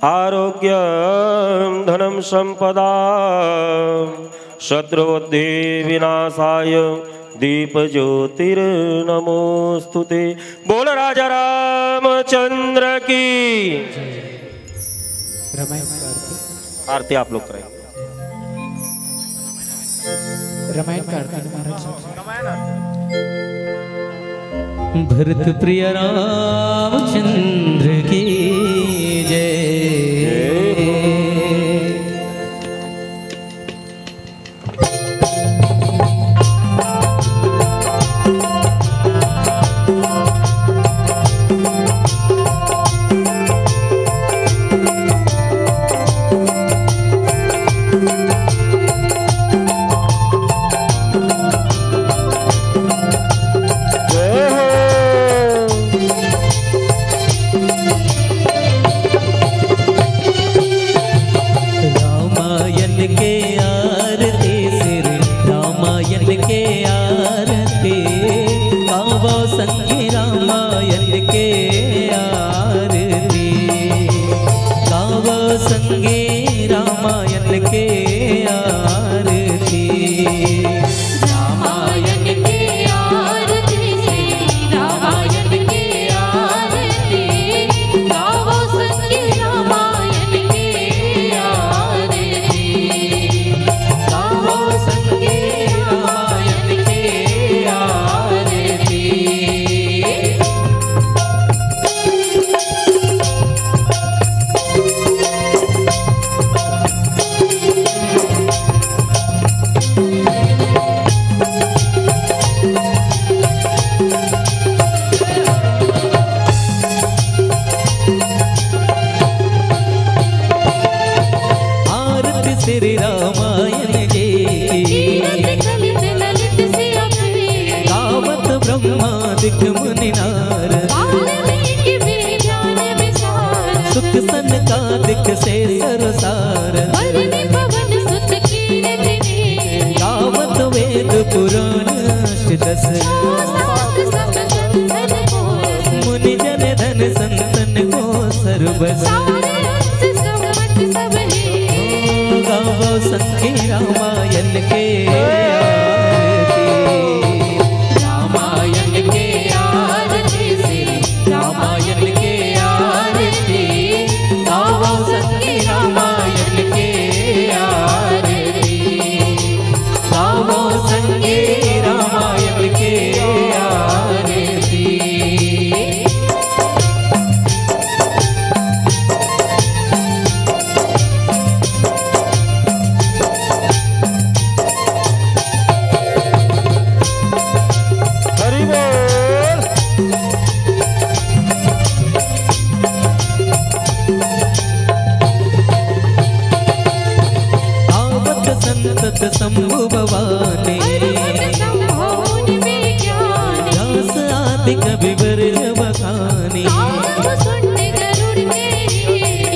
आरोग्यं धनं संपदा शत्रुबुद्धि विनाशाय दीप ज्योतिर्नमोस्तुते। बोल राजा रामचंद्र की। रामायण आरती आप लोग करें। रामायण का आरती महाराज। भरत प्रिय रामचंद्र की जय। सादिक मुनि नारद वाल्मीकि विज्ञान विशारद सुख सनकादिक से सरसार वर्णि पवन सुत कीर्ति गावत वेद पुराण अष्टदश सात सब संतन को मुनि जन धन संतन को सर्वस सारे अंश सम्मत सब है गावो संगी रामायण के रामायण के आरती श्री रामायण के आरती गावो संगी रामायण के आरती गावो संगी रामायण के आरती हरि बोल। आवत संतत शंभु भवानी संभोन विज्ञान व्यास आदि कवि वर्य बखानी नाम सुन गरुड़ के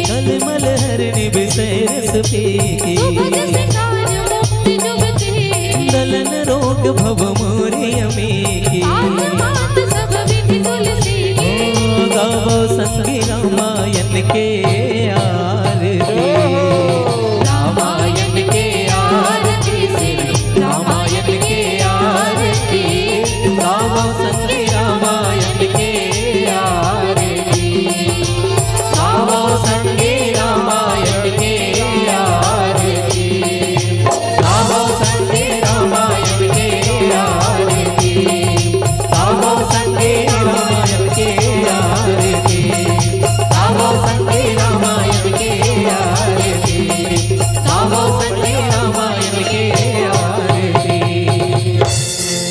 कलमल हरिणि विशेष पीकी भज सिकार मुक्ति जुगति दलन रोग भव मोरी अमीकी मात सब विधि तुलसी गावो संगी रामायण के आरती रामायण के आरती श्री रामायण के आरती गावो संगी रामायण के आरती गावो संगी रामायण के आरती गावो संगी रामायण के आरती गावो संगी रामायण के आरती गावो संगी रामायण के आरती गावो संगी रामायण के आरती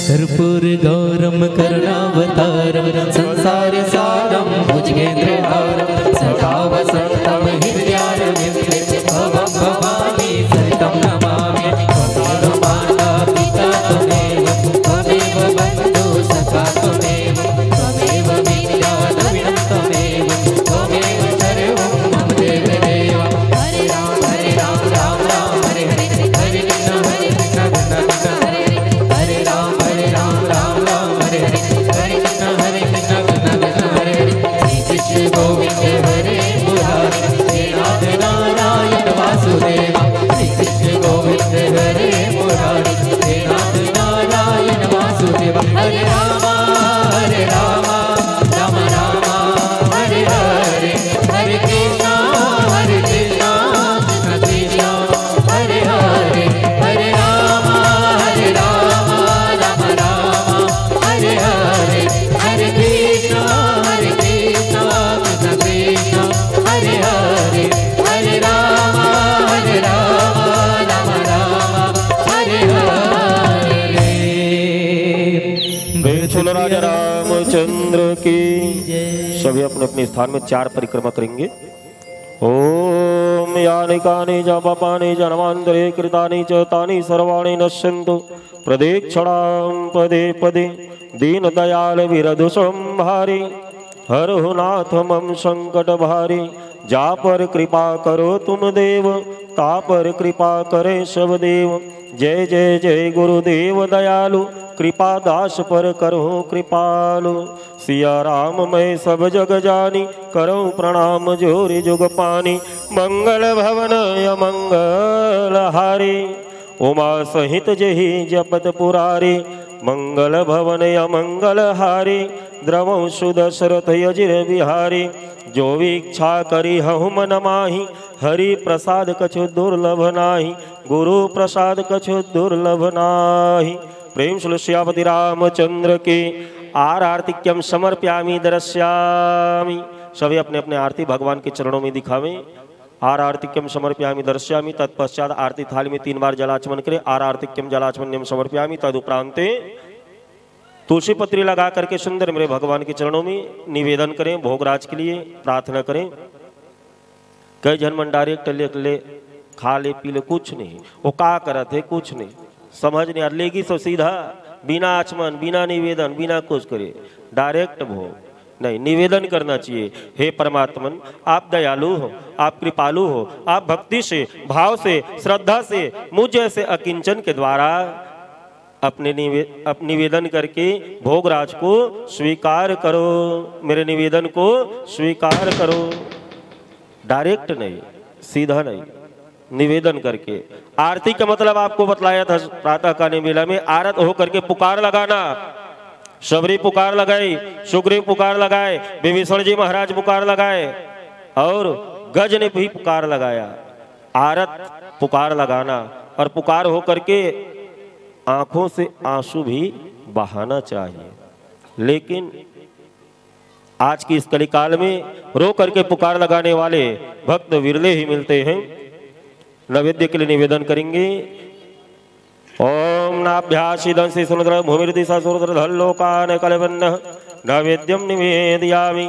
कर्पूर गौरम करुणावतारम संसार सारम भुजगेन्द्रहारम सदा वसंतम हृदयारविंदे भवं भवानी सहितं नमामि त्वमेव माता पिता त्वमेव त्वमेव बन्धु सखा त्वमेव त्वमेव विद्या द्रविणं त्वमेव त्वमेव सर्वं मम देवदेव हरे राम राम राम हरे हरे हरे कृष्ण कृष्ण कृष्ण हरे हरे हरे राम राम राम हरे हरे हरे कृष्ण कृष्ण हरे हरे श्री कृष्ण गोविंद हरे मुरारी हे नाथ नारायण वासुदेव श्री कृष्ण गोविंद हरे मुरारी हे नाथ नारायण वासुदेव हरे राम राम राम हरे हरे हरे कृष्ण कृष्ण कृष्ण हरे हरे हरे राम राम राम हरे हरे हरे कृष्ण कृष्ण कृष्ण हरे हरे हरे राम राम हरे हरे बोलो राजा रामचंद्र की सभी अपने अपने स्थान में 4 परिक्रमा करेंगे। ओम यानि कानि च पापानि जन्मान्तरे कृतानि च तानि सर्वाणि नश्यन्तु प्रदक्षिणां पदे पदे दीनदयाल विरदुषं भारी हरहु नाथ मम संकट भारी जा पर कृपा करो तुम देव ता पर कृपा करे सब देव जय जय जय गुरुदेव दयालु कृपा दास पर करो कृपालु सिया राम मैं सब जग जानी करो प्रणाम जोरि जुग पानी मंगल भवन मंगल हारी उमा सहित जहि जपत पुरारी मंगल भवन मंगल हारी द्रवं सुदशरथ यजिर बिहारी जो इच्छा करी हहु मन माही हरि प्रसाद कछु दुर्लभ नाही गुरु प्रसाद कछु दुर्लभ नाही। प्रेम श्लोष्यापति रामचंद्र के आरतिक्यम समर्प्यामि दर्श्यामि। सभी अपने अपने आरती भगवान के चरणों में दिखावें। आरतिक्यम समर्प्यामि दर्श्यामि। तत्पश्चात आरती थाली में 3 बार जलाचमन करें। आरतिक्यम जलाचमन्यम समर्प्यामि। तदुपरांते तुलसी पत्री लगा करके सुंदर मेरे भगवान के चरणों में निवेदन करें। भोगराज के लिए प्रार्थना करें। कई जन मंडारे टले टले खा ले पी ले कुछ नहीं, वो का करत है कुछ नहीं, समझ नहीं आ लेगी तो सीधा बिना आचमन बिना निवेदन बिना कुछ करे डायरेक्ट भोग नहीं, निवेदन करना चाहिए। हे परमात्मन, आप दयालु हो, आप कृपालु हो, आप भक्ति से, भाव से, श्रद्धा से मुझ जैसे अकिंचन के द्वारा अपने निवेदन करके भोगराज को स्वीकार करो, मेरे निवेदन को स्वीकार करो। डायरेक्ट नहीं, सीधा नहीं, निवेदन करके। आरती का मतलब आपको बतलाया था प्रातः कालीन मेला में, आरत हो करके पुकार लगाना। शबरी पुकार लगाई, सुग्रीव पुकार लगाए, विभीषण जी महाराज पुकार लगाए और गज ने भी पुकार लगाया। आरत पुकार लगाना और पुकार हो करके आंखों से आंसू भी बहाना चाहिए। लेकिन आज की इस कलिकाल में रो करके पुकार लगाने वाले भक्त विरले ही मिलते हैं। नैवेद्य के लिए निवेदन करेंगे। ओम नाभ्यासिदं से सुंदर भूमिर्दिशा सुरद्र धल्लोकान कलवन्न नैवेद्यम निवेदयामि।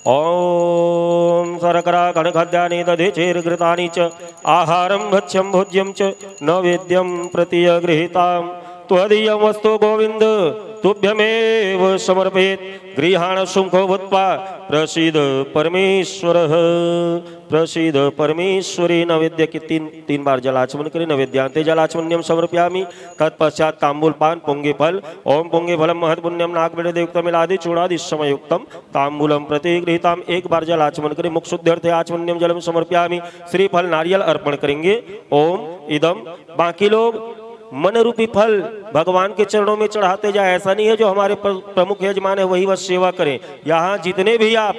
ओम शर्करा कणखद्यानि दधिचेर्घृतानि च आहारं भक्ष्यं भोज्यं च नैवेद्यं प्रतिगृहीतां त्वदीयं वस्तु गोविंद तुभ्यमेव समर्पयेत्। गृहाण शुंखो भूत्वा प्रसीद परमेश्वरः, प्रसीद परमेश्वरी। नैवेद्य के तीन बार जलाचमन करें। नैवेद्यांते जलाचमन्यम समर्पयामि। तत्पश्चात तांबूल पान पुंगे फल। ओम पुंगे फलम महत पुण्यम नागवेदेवतमिलादि चूड़ादि समयुक्तम तांबूलम प्रतिगृहीताम। एक बार जलाचमन करें। मुख शुद्ध्यर्थे आचमन्यम जलम समर्पयामि। श्रीफल नारियल अर्पण करेंगे। ओम इदम। बाकी लोग मन रूपी फल भगवान के चरणों में चढ़ाते जाए। ऐसा नहीं है जो हमारे प्रमुख यजमान है वही बस सेवा करें। यहाँ जितने भी आप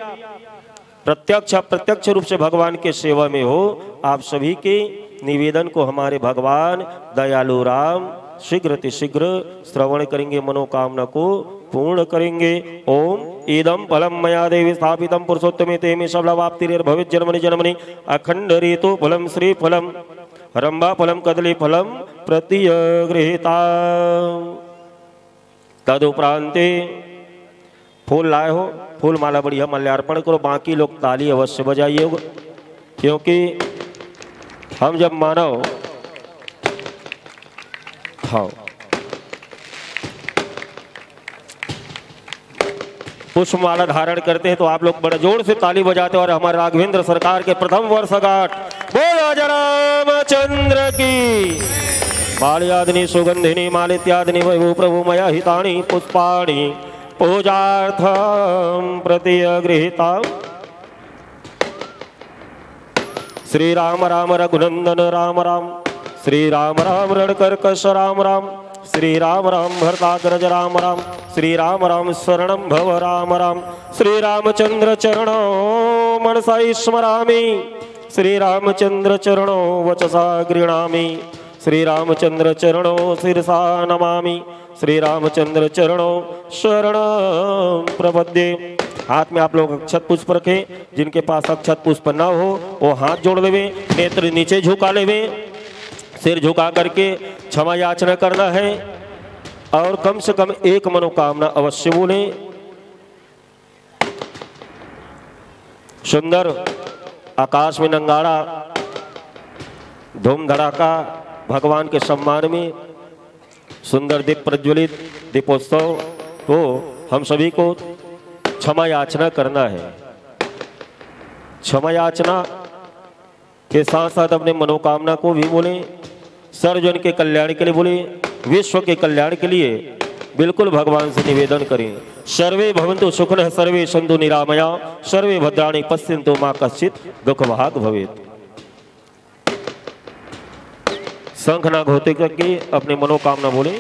प्रत्यक्ष अप्रत्यक्ष रूप से भगवान के सेवा में हो, आप सभी के निवेदन को हमारे भगवान दयालु राम शीघ्र श्रवण करेंगे, मनोकामना को पूर्ण करेंगे। ओम इदम फलम मया देवी स्थापितम पुरुषोत्तमे ते मे सबलवाप्तिर्भवेत् जन्मनि जन्मनि अखंड ऋतु फलम श्री फलम रंभा फलम कदली फलम प्रतिगृहीता। तदुपरांते फूल लाए हो, फूल माला बढ़िया माल्यार्पण करो। बाकी लोग ताली अवश्य बजाइए, क्योंकि हम जब मानव पुष्पमाला धारण करते हैं तो आप लोग बड़े जोर से ताली बजाते हैं। और हमारे राघवेंद्र सरकार के प्रथम वर्षगांठ बोलो जय रामचंद्र की। माल्यादिनी सुगंधिनी मालित्यादिनी वैभव प्रभु मया हितानि पुष्पाणि पूजार्थं प्रतिगृहीता। श्री राम राम रघुनंदन राम राम, श्री राम राम रणकर्कश राम राम, श्री राम राम भरताग्रज राम राम, श्री राम राम शरणं भव राम राम। श्री रामचंद्र चरणों मनसा स्मरामि, श्री रामचंद्र चरणों वचसा गृणामि, श्री रामचंद्र चरणों शिरसा नमामि, श्री रामचंद्र चरणों शरणं प्रपद्ये। हाथ में आप लोग अक्षत पुष्प रखें। जिनके पास अक्षत पुष्प न हो वो हाथ जोड़ लेवे, नेत्र नीचे झुका लेवे, सिर झुका करके क्षमा याचना करना है और कम से कम एक मनोकामना अवश्य बोले। सुंदर आकाश में नंगाड़ा धूम धड़ाका भगवान के सम्मान में सुंदर दीप प्रज्वलित दीपोत्सव को हम सभी को क्षमा याचना करना है। क्षमा याचना के साथ साथ अपने मनोकामना को भी बोले, सर्वजन के कल्याण के लिए बोले, विश्व के कल्याण के लिए बिल्कुल भगवान से निवेदन करें। सर्वे भवन्तु सुखिनः सर्वे सन्तु निरामया सर्वे भद्राणि पश्यन्तु मा कश्चित् दुःखभाग् भवेत्। शंखनाद होते करके अपने मनोकामना बोले।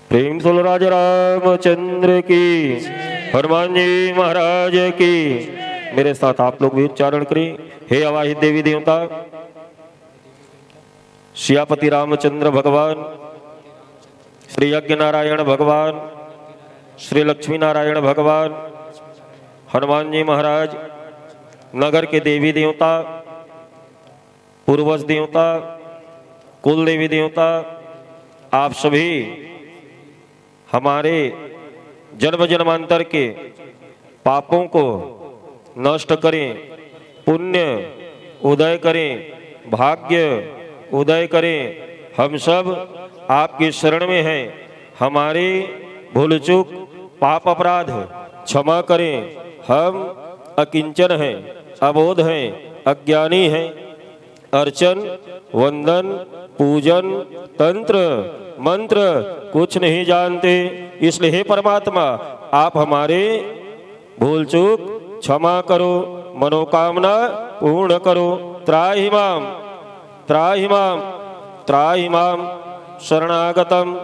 प्रेम सुल राज रामचंद्र की, हनुमान जी महाराज की। मेरे साथ आप लोग भी उच्चारण करें। हे अवाहित देवी देवता, सियापति रामचंद्र भगवान, श्री यज्ञ नारायण भगवान, श्री लक्ष्मी नारायण भगवान, हनुमान जी महाराज, नगर के देवी देवता, पूर्वज देवता, कुल देवी देवता, आप सभी हमारे जन्म जन्मांतर के पापों को नष्ट करें, पुण्य उदय करें, भाग्य उदय करें। हम सब आपकी शरण में हैं। हमारे भूल चूक पाप अपराध क्षमा करें। हम अकिंचन हैं, अबोध हैं, अज्ञानी हैं। अर्चन, वंदन, पूजन, तंत्र मंत्र कुछ नहीं जानते। इसलिए हे परमात्मा, आप हमारे भूल चूक क्षमा करो, मनोकामना पूर्ण करो। त्राहि माम, त्राहि माम, त्राहि माम शरणागतम।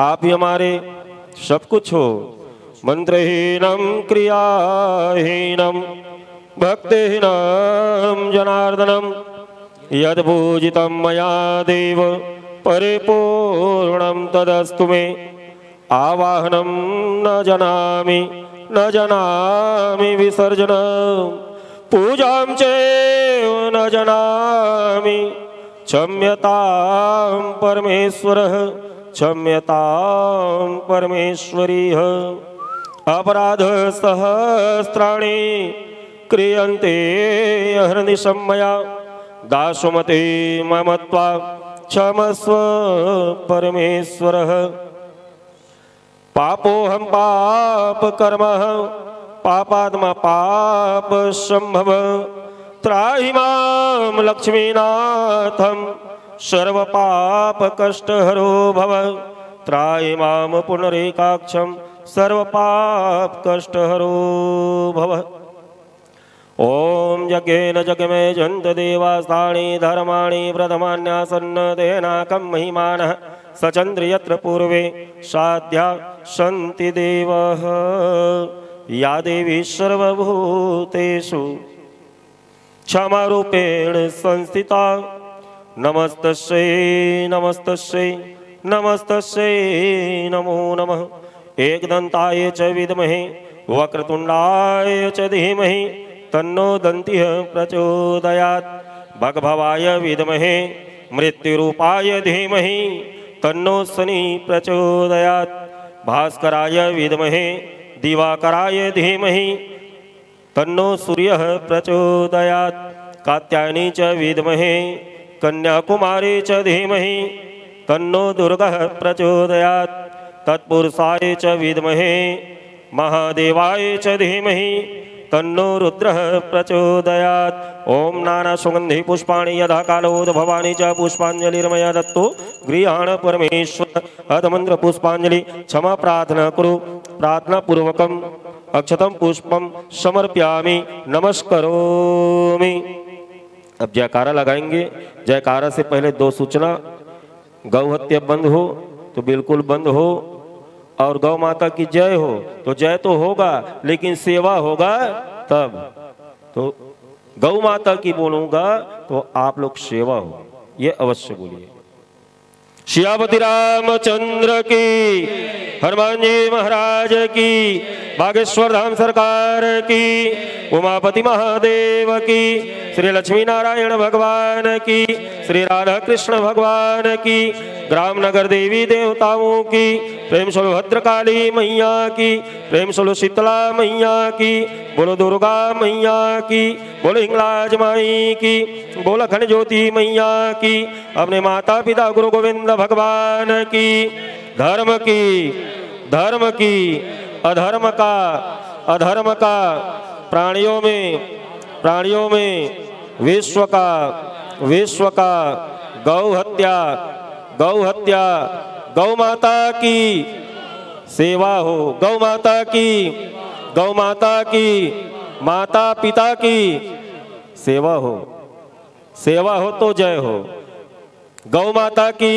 आप ही हमारे सब कुछ हो। मंत्रहीनम क्रियाहीनम भक्तिहीनम जनार्दनम, यद पूजितम मया देव परिपूर्णम तदस्तु मे। आवाहनम न जनामि, न जनामि विसर्जनम, पूजां चैव न जनामि। क्षम्यतां परमेश्वरः, क्षम्यतां परमेश्वरीः। अपराध सहस्राणि क्रियन्ते अहर्निशं मया, दासुमते ममत्वा क्षमस्व परमेश्वरः। पापोऽहं पाप कर्म, पापात्मा पाप संभव। त्राहि मां लक्ष्मीनाथं, सर्व पाप कष्टहरो भव। त्राहि मां पुनरेकाक्षं, सर्व पाप कष्टहरो भव। ओम यज्ञेन जगमे जन्त देवास्तानि धर्माणि प्रथमान्यासन्न तेनाकं महिमानः। सचन्द्र यत्र पूर्वे साध्या सन्ति देवः, या देवी सर्वभूतेषु क्षमारूपेण संस्थिता। नमस्तस्यै नमस्तस्यै नमस्तस्यै नमो नमः। एकदन्ताय च विद्महे वक्रतुण्डाय च धीमहि, तन्नो दन्तिः प्रचोदयात्। भगभवाय विद्महे मृत्युरूपाय धीमहि, तन्नो शनि प्रचोदयात्। भास्कराय विद्महे दिवाकराय धीमहि, तन्नो सूर्यः प्रचोदयात्। कात्यायनी च विद्महे कन्याकुमारी च धीमहि, तन्नो दुर्गः प्रचोदयात्। तत्पुरुषाय च विद्महे महादेवाय च धीमहि, तन्नो रुद्रः प्रचोदयात्। ओम नाना सुगंधि पुष्पाणि यथा कालोद्भवानि च पुष्पांजलिर्मया दत्तो गृहाण परमेश्वर। अथ मंत्र पुष्पांजलि। क्षमा प्रार्थना कुरु। प्रार्थना पूर्वकम अक्षतम पुष्पम समर्पयामि, नमस्करोमि। अब जयकारा लगाएंगे। जयकारा से पहले दो सूचना। गौ हत्या बंद हो तो बिल्कुल बंद हो, और गौ माता की जय हो तो जय तो होगा, लेकिन सेवा होगा तब। तो गौ माता की बोलूंगा तो आप लोग सेवा हो, ये अवश्य बोलिए। सियापति रामचंद्र की, हनुमान जी महाराज की, बागेश्वर धाम सरकार की, उमापति महादेव की, श्री लक्ष्मी नारायण भगवान की, श्री राधा कृष्ण भगवान की, ग्राम नगर देवी देवताओं की, प्रेम स्वरूप भद्रकाली मैया की, प्रेम स्वरूप शीतला मैया की, बोलो दुर्गा मैया की, बोलो हिंगलाज माई की, बोलो खंड ज्योति मैया की, अपने माता पिता गुरु गोविंद भगवान की, धर्म की, अधर्म का, प्राणियों में विश्व का, गौ हत्या, गौ माता की सेवा हो, गौ माता की, माता पिता की सेवा हो तो जय हो। गौ माता की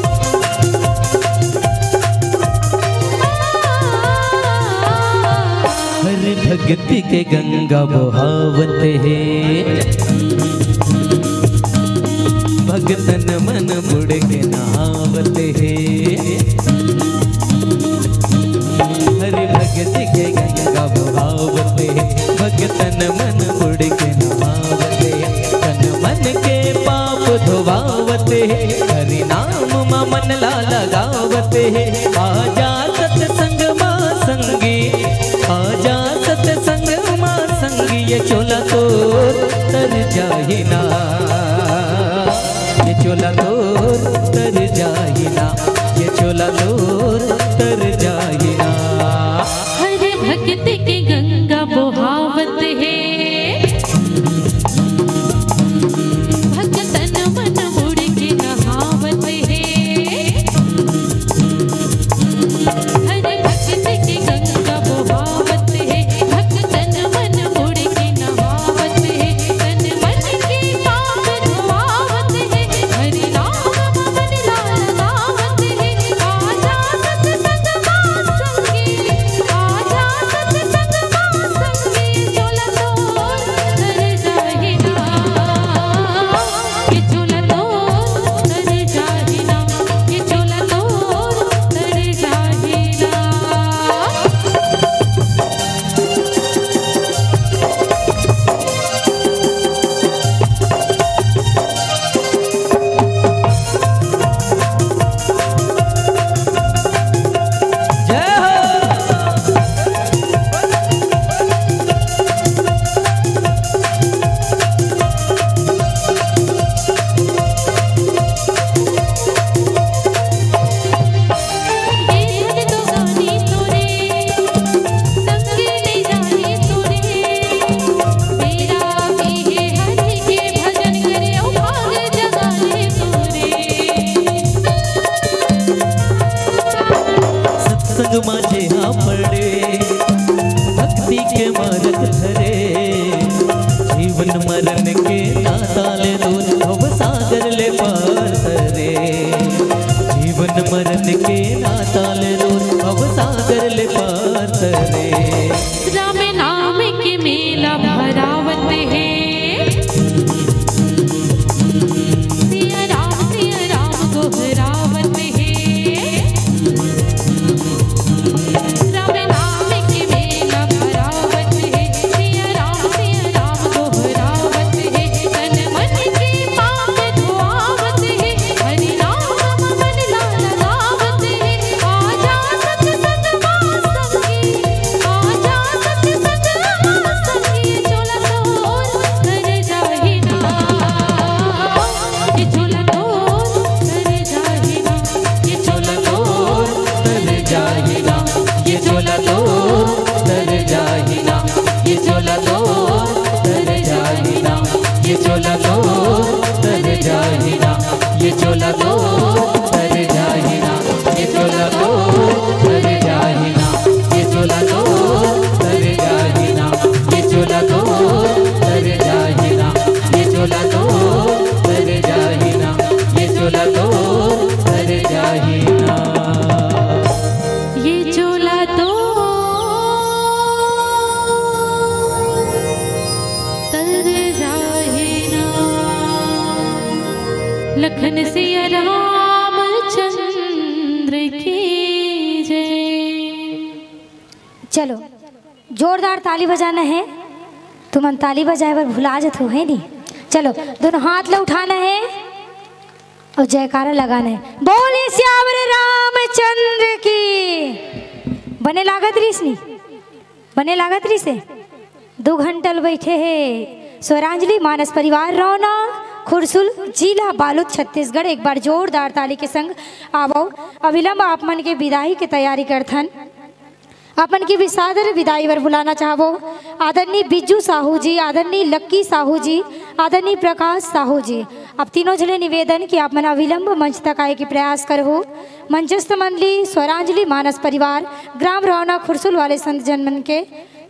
के गंगा बहावत है, भगतन मन मुड़ के नहावत है। हरि भगत के गंगा बहावत है, भगतन मन मुड़ के नहावत है। तन मन के पाप धोवावत है, हरि नाम मा मन ला लगावत है। आजा सत्संग मा संगी, आजा सत्संग मा संगी, ये चोला तो तर जाहि ना, ये चोला तो तर जाहि ना, ये चोला तो तर जाहि ना। हर भक्त के गंगा बहावत है, भगतन मन मुड़ के नहावत है। हर भक्त के गंगा बहावत है, भगतन मन मुड़ के नहावत है। तन मन के पाप धोवावत है, हरि नाम मन ला लगावत है। आजा सत्संग मा संगी, आजा सत्संग मा संगी, चोला तो तर जाहि ना, ये चोला तो तर जाहि ना, ये चोला तो तर जाहि ना। जय हो। ये तो गानी तोरे संग ले जाने तोरे, मेरा भी है हरि के भजन करे ओ भाग जगाने तोरे। सत्संग माझे हा पडे, भक्ति के मार्ग धरे। जीवन मरण के नाताले दूर, भव सागर ले पार करे। जीवन मरण के नाताले दूर, भव सागर ले पार करे। राम नाम के मेला भरावत है, सिया राम गोहरावत है। राम नाम के मेला भरावत है, सिया राम गोहरावत है। तन मन के पाप धोआवत है, हरि नाम मन ला लगावत है। आजा सत्संग मा संगी, आजा सत्संग मा संगी, चोला तो तर जाहि ना, ये चोला तो तर जाहि ना, ये चोला तो तर जाहि ना, ये चोला तो तर जाहि ना, ये चोला तो तर जाहि ना, ये चोला तो तर जाहि ना, ये चोला तो तर जाहि ना, ये चोला तो तर जाहि ना, ये चोला तो तर जाहि ना, ये चोला तो तर जाहि ना, ये चोला तो तर जाहि ना, ये चोला तो तर जाहि ना। ये चोला तो तर जाहि ना। लखन सिया रामचंद्र की जय। चलो जोरदार ताली बजाना है। तुम ताली बजाए पर भुला जात हो है नहीं। चलो दोनों हाथ ला उठाना है और जयकारा लगाना है। बोले श्यावर रामचंद्र की। बने लागत रही नहीं, बने लागत रही से 2 घंटल बैठे हैं स्वरांजलि मानस परिवार रौना खुरसुल जिला बालोद छत्तीसगढ़। एक बार जोरदार ताली के संग आवो। अविलंब आप मन के विदाई की तैयारी करथन। अपन की विसादर विदाई वर बुलाना चाहबो आदरणीय बिज्जू साहू जी, आदरणीय लक्की साहू जी, आदरणीय प्रकाश साहू जी। अब तीनों जने निवेदन कि आप मन अविलंब मंच तक आए के प्रयास करो। मंचस्थ मंडली स्वरांजलि मानस परिवार ग्राम रौना खुरसुल वाले संत जन मन के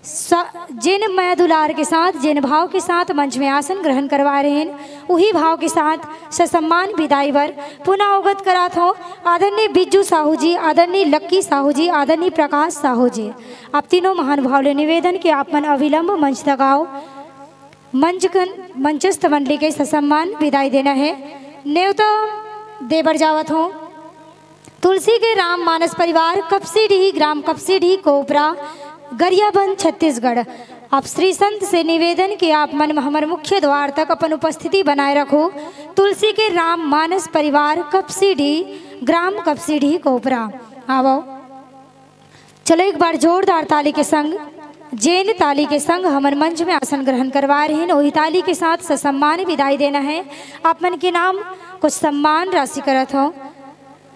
जिन मैं दुलार के साथ जिन भाव के साथ मंच में आसन ग्रहण करवा रहे हैं वही भाव के साथ ससम्मान विदाई वर पुनः अवगत करात हो आदरणीय बिज्जू साहू जी, आदरणीय लक्की साहू जी, आदरणीय प्रकाश साहू जी। आप तीनों महानुभाव ले निवेदन कि आप मन अविलंब मंच तक आओ। मंचस्थ मंडली के ससम्मान विदाई देना है। नेवता देवर जावत हो तुलसी के राम मानस परिवार कपसीडीह ग्राम कपसीडीह कोपरा गरियाबंद छत्तीसगढ़। आप श्री संत से निवेदन कि आप मन हमारे मुख्य द्वार तक अपन उपस्थिति बनाए रखो। तुलसी के राम मानस परिवार कपसीडीह ग्राम कपसीडीह कोपरा। आओ चलो एक बार जोरदार ताली के संग जैन ताली के संग हमारे मंच में आसन ग्रहण करवा रहे हैं। वही ताली के साथ ससम्मान विदाई देना है। आप मन के नाम कुछ सम्मान राशि करत हो।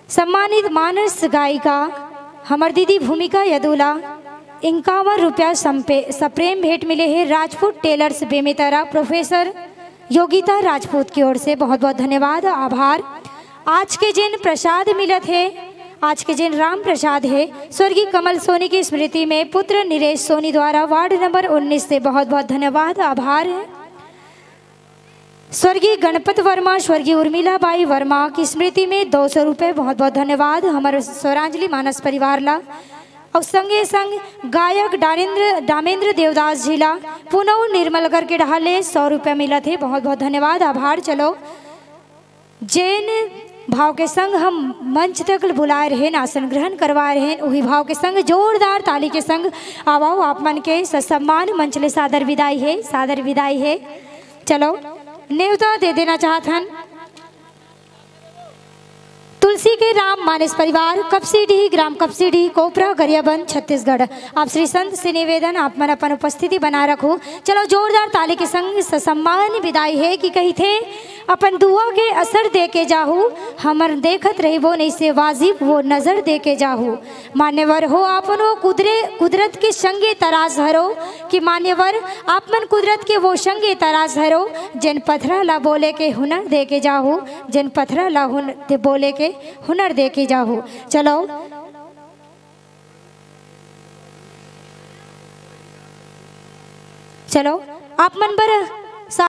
सम्मानित मानस गायिका हमार दीदी भूमिका यदुला 51 रुपया सप्रेम भेंट मिले हैं राजपूत टेलर्स बेमेतरा प्रोफेसर योगिता राजपूत की ओर से बहुत बहुत धन्यवाद आभार। आज के जिन प्रसाद मिलत है, आज के जिन राम प्रसाद है स्वर्गीय कमल सोनी की स्मृति में पुत्र निरेश सोनी द्वारा वार्ड नंबर 19 से बहुत बहुत धन्यवाद आभार है। स्वर्गीय गणपत वर्मा स्वर्गीय उर्मिला बाई वर्मा की स्मृति में 200 रुपये बहुत बहुत धन्यवाद हमारे स्वरांजलि मानस परिवार ला। और संगे संग गायक दामेंद्र देवदास जिला पुनः निर्मलगढ़ के ढाले 100 रुपये मिला थे बहुत बहुत धन्यवाद आभार। चलो जैन भाव के संग हम मंच तक बुलाए रहे आसन ग्रहण करवा रहे हैं। वही भाव के संग जोरदार ताली के संग आवाओ आप मन के ससम्मान मंच ले सादर विदाई है। चलो न्योता दे देना चाहतन तुलसी के राम मानस परिवार कपसीडीह ग्राम कपसीडीह कोपरा गरियाबंद छत्तीसगढ़। आप श्री संत से निवेदन आप मन अपन उपस्थिति बना रखो। चलो जोरदार ताली के संग ससम्मान विदाई है कि कही थे अपन दुआ के असर दे के जाहू हमर देखत रही वो नहीं से वाजिब वो नजर दे के जाहू। मान्यवर हो आपन वो कुदरत के संगे तराज हरो कि मान्यवर आप मन कुदरत के वो संगे तराज हरो जिन पथरा ला बोले के हुनर दे के जाहू जिन पथरा ला बोले के हुनर दे के जाहू। चलो आप मन बर